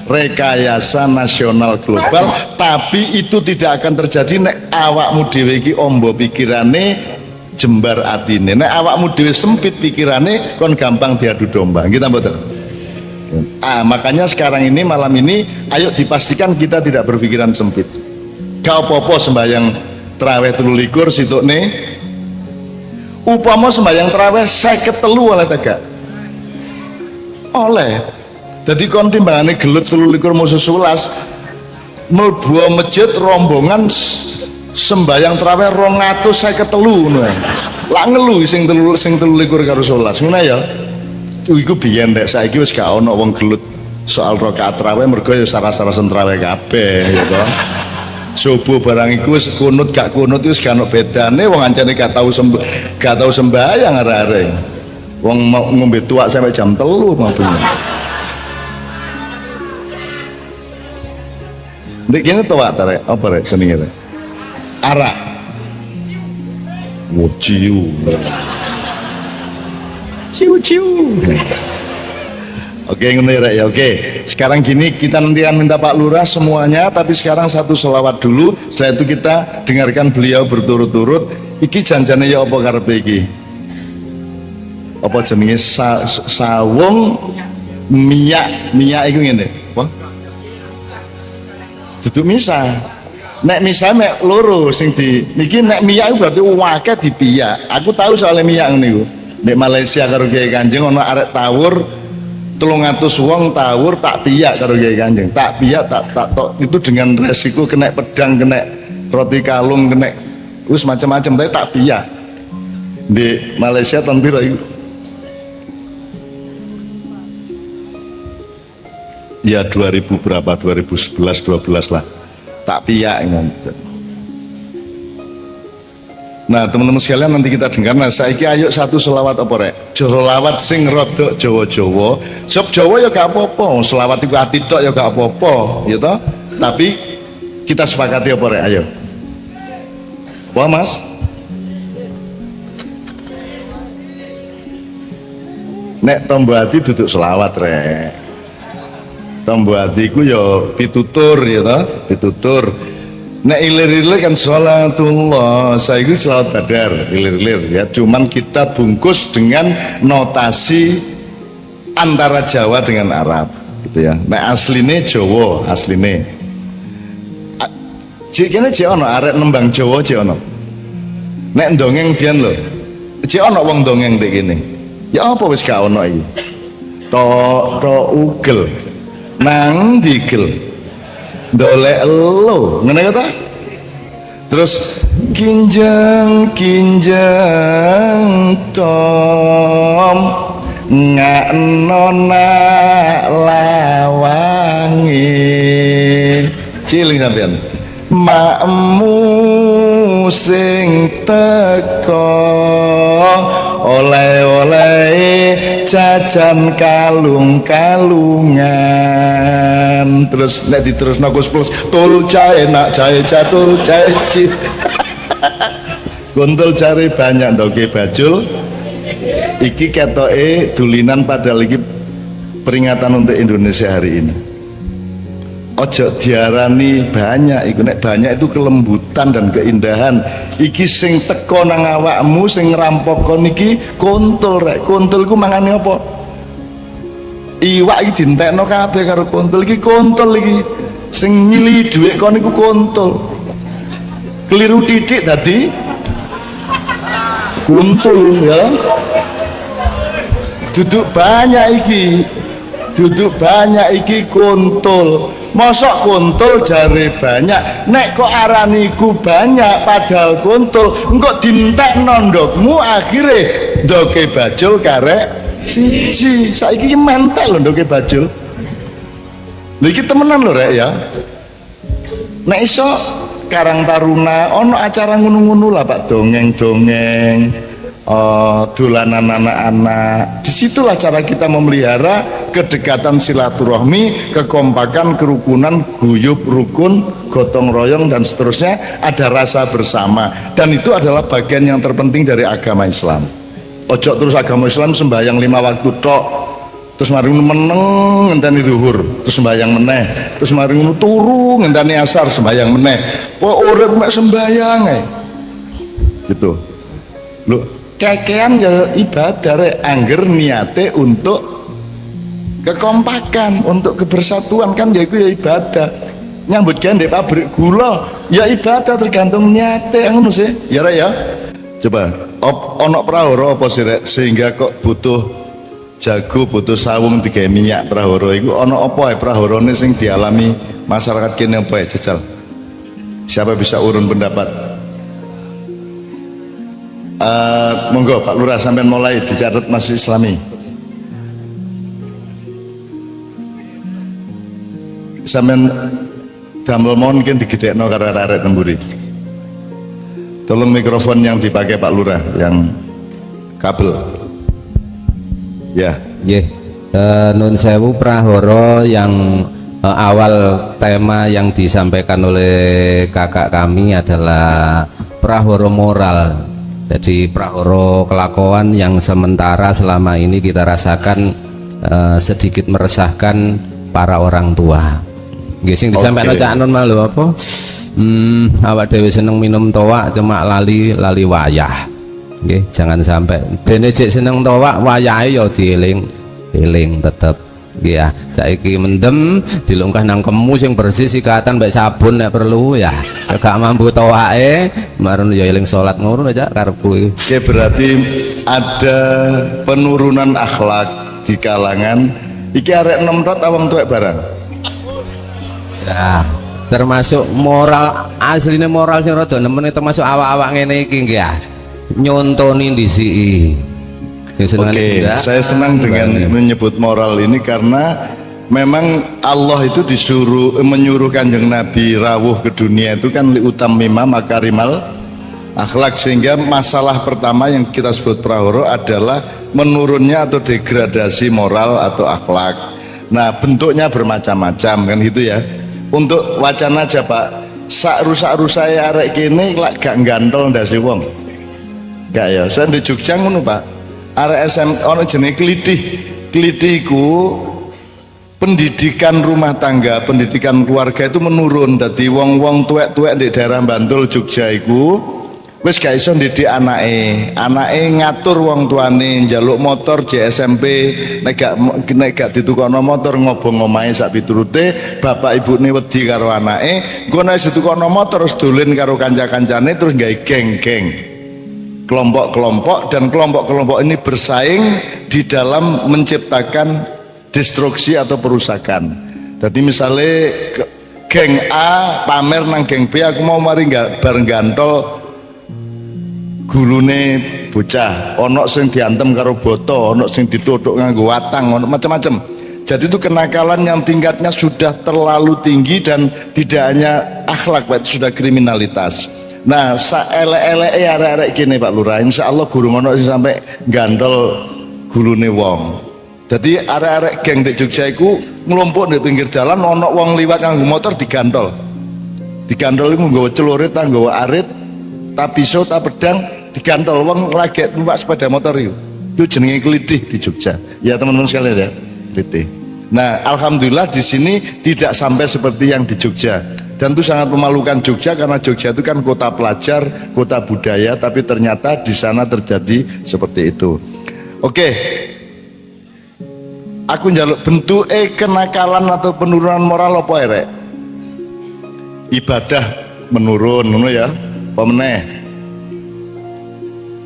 rekayasa nasional global, tapi itu tidak akan terjadi nek awakmu dhewe iki ombo pikirane jembar atine, nek awakmu dhewe sempit pikirane kon gampang diadu domba. Kita mboten. Makanya sekarang ini malam ini ayo dipastikan kita tidak berpikiran sempit. Gak apa-apa sembahyang traweh 23 situkne upama sembahyang traweh 53 oleh tegak oleh jadi kon timbangane gelut 23 musuh 11 mlebu masjid rombongan sembahyang traweh 253 ngono lak ngelu sing 23 karo 11 ngono ya iku biyen rek saiki wis gak ono wong gelut soal rakaat traweh mergo ya saras-sarasen traweh kabeh ya toh. Subuh barang iku wis kunut gak kunut wis gak ono bedane wong ancane gak tau sembahyang arek-arek. Wong mau ngombe tuak sampai jam 3 mabune. Ndek kene tuak ta rek, apa rek jenenge rek? Arak. Ciu. Ciu. Oke ngono rek ya. Oke. Sekarang gini kita nanti akan minta Pak Lurah semuanya, tapi sekarang satu selawat dulu. Setelah itu kita dengarkan beliau berturut-turut. Iki janjane ya apa karepe iki? Apa jenenge sawung miyak iku ngene. Apa? Duduk misa. Nek misa mek loro sing di niki nek miyak iku berarti akeh dipiyak. Aku tahu soal miyak ngene iku. Nek Malaysia karo Kiai Kanjeng ana arek tawur 300 wong tawur tak piyak karo Kiai Kanjeng, tak piyak tak tok itu dengan resiko kena pedang, kena roti kalung, kena wis macam-macam, tapi tak piyak. Di Malaysia tahun piro iku? Ya 2000 berapa? 2011 12 lah. Tak piyak ngoten. Nah teman-teman sekalian nanti kita dengar. Nah saiki ayo satu selawat apa rek? Selawat sing rodok Jawa-Jawa. Sob Jawa ya gak apa-apa, selawat iku ati tok ya gak apa-apa, ya toh? Tapi kita sepakati apa rek? Ayo. Wah Mas. Nek tombo ati duduk selawat rek. Tombo ati ku ya pitutur ya toh? Pitutur. Nek ilir-ilir kan sholatullah, saya itu sholawat badar, ilir-ilir ya. Cuman kita bungkus dengan notasi antara Jawa dengan Arab, gitu ya. Nek asline Jawa, asline. Jikene jek ono arek nembang Jawa jek ono. Nek dongeng biyen lho. Jek ono wong dongeng ndek kene. Ya apa wis gak ono iki? To ugel. Nang digel. Dolek lo ngene kata terus kinjeng tom ngak nona lawangi ciling sampean makmu sing teko oleh-oleh jajan kalung-kalungan terus nek diterusno Gus Plus tul jae nak jae catul jae cit gontul cari banyak ndoke bajul iki ketoke dulinan padahal iki peringatan untuk Indonesia hari ini. Ojo diarani banyak iku, nek banyak itu kelembutan dan keindahan. Iki sing teko nang awakmu sing ngrampokon iki kontol rek. Kontol ku mangane apa? Iwak iki dientekno kabeh karo kontol iki, kontol iki. Sing nyili dhuwit kon iku kontol. Keliru titik tadi kontol ya. Duduk banyak iki. Duduk banyak iki kontol. Mosok kontol jare banyak, nek kok araniku banyak padahal kontol engkok dintekno ndokmu akhire ndoke bajul karek siji. Saiki mentek lho ndoke bajul. Lha iki temenan lho rek ya. Nek iso Karang Taruna ono acara ngono-ngono lah Pak, dongeng-dongeng, dolanan anak-anak. Disitulah cara kita memelihara kedekatan silaturahmi, kekompakan, kerukunan, guyub, rukun, gotong royong dan seterusnya, ada rasa bersama, dan itu adalah bagian yang terpenting dari agama Islam. Ojo terus agama Islam sembahyang 5 waktu tok, terus mari meneng ngenteni zuhur, terus sembahyang meneh, terus mari turu ngenteni asar sembahyang meneh. Kok urip mek sembahyang ae. Gitu. Lho, kekean ya ibadah rek, angger niate untuk kekompakan, untuk kebersatuan kan ya iku ya ibadah. Nyambut gawe ndek pabrik gula ya ibadah, tergantung niate ngono sih. Ya rek ya. Coba ono prahara apa sih rek sehingga kok butuh jago, butuh sawung digawe minyak prahara iku ono apa ae praharane sing dialami masyarakat kene apa ae jajal. Siapa bisa urun pendapat? Monggo Pak Lurah sampean mulai dicatat Masjid Islami. Sampean damel mungkin digedhekno karo arek temburi. Tolong mikrofon yang dipakai Pak Lurah yang kabel. Ya. Nggih. Nun sewu prahara yang awal tema yang disampaikan oleh kakak kami adalah prahara moral. Jadi prahara kelakuan yang sementara selama ini kita rasakan sedikit meresahkan para orang tua. Nggih sing disampaikan Cak Nun malu apa? Awak dhewe seneng minum toak cuma lali wayah. Nggih, jangan sampai dene jek seneng toak wayahe ya dieling tetep. Nggih ya, saiki mendem dilungkah nang kemu sing bersih sikatan mbek sabun nek perlu ya. Gak mampu towake, marun ya eling salat ngono aja karepku iki. Oke, berarti ada penurunan akhlak di kalangan iki arek enom tok awang tuwek barang. Ya, termasuk moral asline moral sing rada nemen termasuk awak-awak ngene iki nggih ya. Nyontoni ndisiki. Oke, saya senang dengan menyebut moral ini karena memang Allah itu menyuruh Kanjeng Nabi rawuh ke dunia itu kan liutamima makarimal akhlak, sehingga masalah pertama yang kita sebut prahara adalah menurunnya atau degradasi moral atau akhlak. Nah, bentuknya bermacam-macam kan gitu ya. Untuk wacana aja Pak, sak rusak-rusak arek kene lak gak gantol ndase wong. Gak ya, saya di Jogja ngono Pak. Arek SM ono jenenge klitih iku pendidikan rumah tangga, pendidikan keluarga itu menurun. Dadi wong-wong tuwek-tuwek di daerah Bantul Jogja iku wis gak iso ndidik anake ngatur wong tuane njaluk motor SMP, nek gak ditukono motor ngobong omahe sak piturute, bapak ibune wedi karo anake, engko nek ditukono motor terus dolen karo kanca-kancane terus gawe geng-geng. Kelompok-kelompok, dan kelompok-kelompok ini bersaing di dalam menciptakan destruksi atau perusakan. Jadi misalnya geng A pamer nang geng B, aku mau mari bareng gantol gulune bocah, ono sing diantem karo boto, ono sing dituthuk nganggo watang, ono macam-macam. Jadi itu kenakalan yang tingkatnya sudah terlalu tinggi dan tidak hanya akhlak, Pak, itu sudah kriminalitas. Nah, saelek-eleke arek-arek kene Pak Lurah, insyaallah gurung ono sing sampai gandol gulune wong. Jadi arek-arek geng di Jogja iku nglumpuk di pinggir jalan, ono wong liwat nganggo motor digandol. Digandol iku nggawa celurit, nggawa arit, ta pisau, ta pedang, digandol wong lagi numpak sepeda motor iku. Itu jenenge klitih di Jogja. Ya teman-teman sekalian ya, klitih. Nah, alhamdulillah di sini tidak sampai seperti yang di Jogja. Dan itu sangat memalukan Jogja karena Jogja itu kan kota pelajar, kota budaya, tapi ternyata di sana terjadi seperti itu. Oke, aku njaluk bentuk kenakalan atau penurunan moral apa ya? Ibadah menurun, ngono ya. Apa meneh?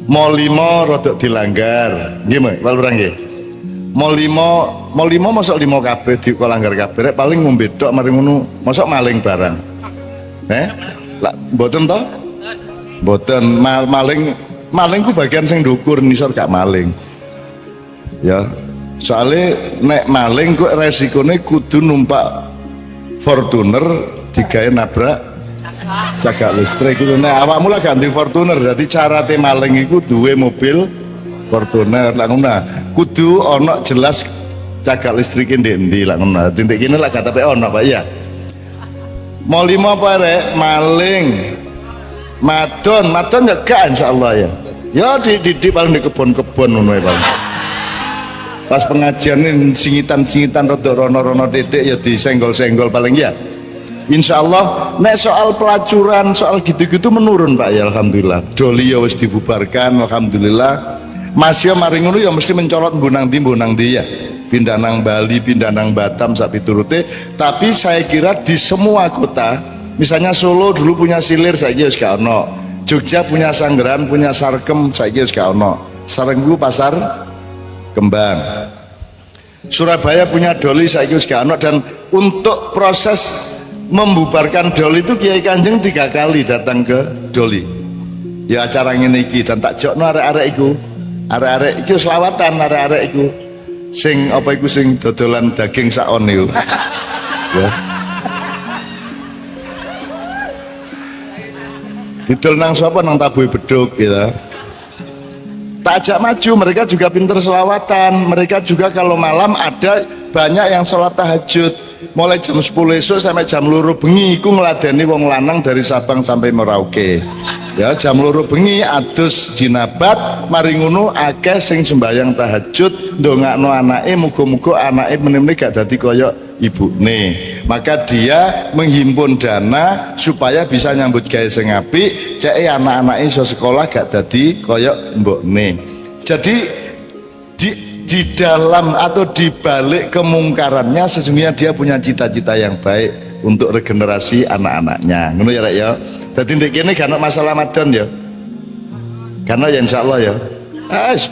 Mau limo rodok dilanggar, gimana? Pak Lurah nggih. Mau limo masuk limo kabeh dilanggar kabeh, paling ngombe tok mari ngono, masuk maling barang. Lah mboten to? Mboten, maling ku bagian sing ndukur, nisor gak maling. Ya, soalnya nek maling ku resikonya kudu numpak Fortuner digawe nabrak cagak listrik itu. Nek awakmu lah ganti Fortuner, jadi cara maling iku duwe mobil Fortuner lah ngono. Kudu ono jelas cagak listrikin di endi lah ngono. Titik kene lah gak tapi ono Pak ya. Mau 5 apa rek? Maling. Madon ya gak insyaallah ya. Ya di paling di kebon-kebon ngono ya Pak. Pas pengajian ini singitan-singitan rada rono-rono titik ya disenggol-senggol paling ya. Insyaallah nek soal pelacuran soal gitu-gitu menurun Pak ya alhamdulillah. Doli ya wis dibubarkan alhamdulillah. Masih mari ngono ya mesti mencolot mbunang ndi ya. Pindah nang Bali, pindah nang Batam sak piturute, tapi saya kira di semua kota, misalnya Solo dulu punya Silir saiki wis gak ono. Jogja punya Sanggeran, punya Sarkem saiki wis gak ono. Sarenggu Pasar Kembang. Surabaya punya Doli saiki wis gak ono, dan untuk proses membubarkan Doli itu Kiai Kanjeng 3 kali datang ke Doli. Ya acara ngene iki dan tak jokno arek-arek iku. Arek-arek iki selawatan arek-arek iku. Sing apa iku sing dodolan daging sakon niku. Ya. Didol nang sapa nang Tabuhe Beduk gitu. Tak ajak maju, mereka juga pinter selawatan. Mereka juga kalau malam ada banyak yang sholat tahajud. Mulai jam 10 esok sampai jam 2 bengi iku ngladeni wong lanang dari Sabang sampai Merauke. Ya jam 2 bengi adus jinabat mari ngono akeh sing sembahyang tahajud ndongakno anake muga-muga anake meneh gak dadi kaya ibune. Maka dia menghimpun dana supaya bisa nyambut gawe sing apik, ceke anak-anake iso sekolah gak dadi kaya mbokne. Jadi di dalam atau di balik kemungkarannya sesungguhnya dia punya cita-cita yang baik untuk regenerasi anak-anaknya. Ngono ya Rek ya. Dadi ndek kene gak ono masalah madon ya. Karena ya insyaallah ya.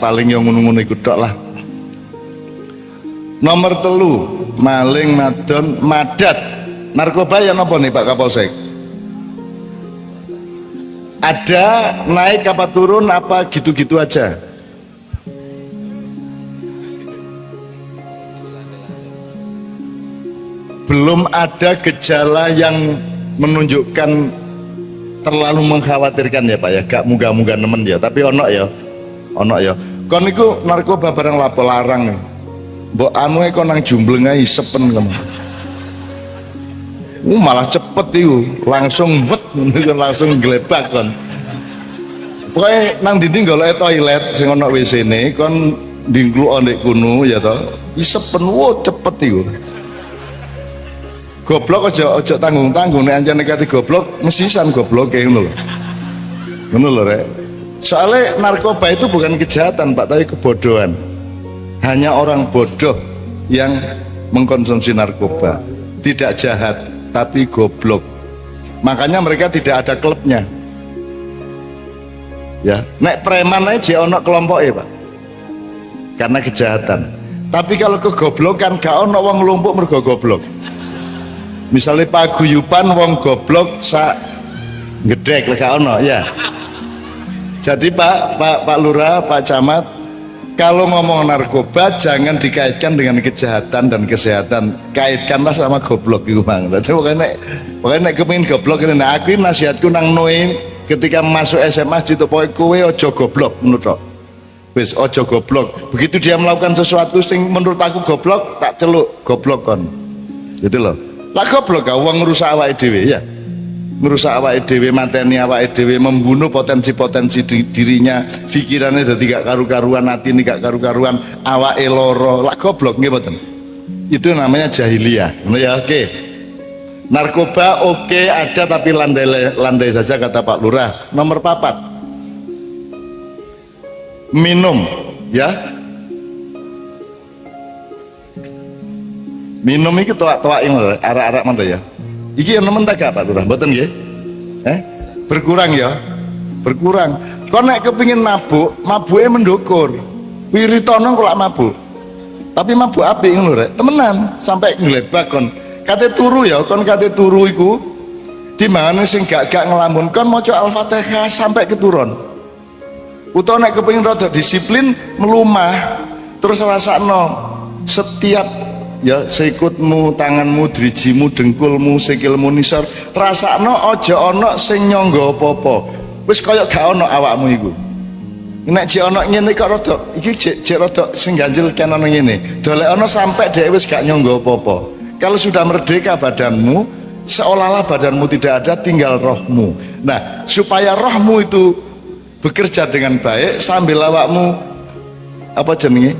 Paling yang ngono-ngono iku tok lah. Nomor 3, maling, madon, madat. Narkoba ya napa nih Pak Kapolsek? Ada naik apa turun apa gitu-gitu aja? Belum ada gejala yang menunjukkan terlalu mengkhawatirkan ya Pak ya, gak muga-muga nemen ya, tapi ono ya kon iku narkoba barang lapo larang mbok anu kon nang jumbleng ae sepen kamu malah cepet iku langsung wet langsung glebak kon pokoknya nang dindi golek toilet sing ono WC-ne kon ndingkluk ndek kono ya to isepen cepet iku. Goblok aja tanggung-tanggung nek anjane kate goblok mesisan goblok kayak ngono lho. Ngono lho Rek. Soalnya narkoba itu bukan kejahatan Pak, tapi kebodohan. Hanya orang bodoh yang mengkonsumsi narkoba. Tidak jahat, tapi goblok. Makanya mereka tidak ada klubnya. Ya, nek preman aja ono kelompoknya Pak. Karena kejahatan. Tapi kalau kegoblokan gak ono wong nglumpuk mergo goblok. Misalnya paguyuban wong goblok sak gedek lek ono ya. Jadi Pak Lurah, Pak Camat, kalau ngomong narkoba jangan dikaitkan dengan kejahatan dan kesehatan, kaitkanlah sama goblok itu Bang. Jadi pokoknya nek kepengin goblok ini aku nasihatku nang Noe ketika masuk SMA ditopoke kowe ojo goblok menurut wis ojo goblok. Begitu dia melakukan sesuatu sing menurut aku goblok tak celuk goblok kon. Gitu loh. Lah goblok ka wong ngrusak awake dhewe ya. Merusak awake dhewe, mateni awake dhewe, membunuh potensi-potensi dirinya, pikirannya dadi gak karu-karuan, atine gak karu-karuan, awake loro. Lah goblok nggih mboten. Itu namanya jahiliyah. Ngono ya, oke. Narkoba oke ada tapi landai saja kata Pak Lurah. Nomor 4. Minum ya. Minum iki toak-toak yang arak-arak mantap ya. Iki yang nemen tak gak Pak Lurah? Mboten nggih? Berkurang ya. Berkurang. Kok nek kepengin mabuk, mabuke mendukur. Wiritono kok lak mabuk. Tapi mabuk apik ngono rek. Temenan sampai nglebak kon. Kate turu ya, kon kate turu iku dimana sing gak ngelamun kon maca Al-Fatihah sampai keturun. Utawa nek kepengin rada disiplin melumah terus rasakno setiap ya sikutmu, tanganmu, drijimu, dengkulmu, sikilmu nisor rasakno aja ana sing nyangga apa-apa. Wis kaya gak ana awakmu iku. nek jek ana ngene kok rada iki jek rada sing ganjil kan ana ngene dolek ana sampai dhewe wis gak nyangga apa-apa. Kalau sudah merdeka badanmu, seolah-olah badanmu tidak ada, tinggal rohmu. Nah, supaya rohmu itu bekerja dengan baik sambil awakmu apa jenenge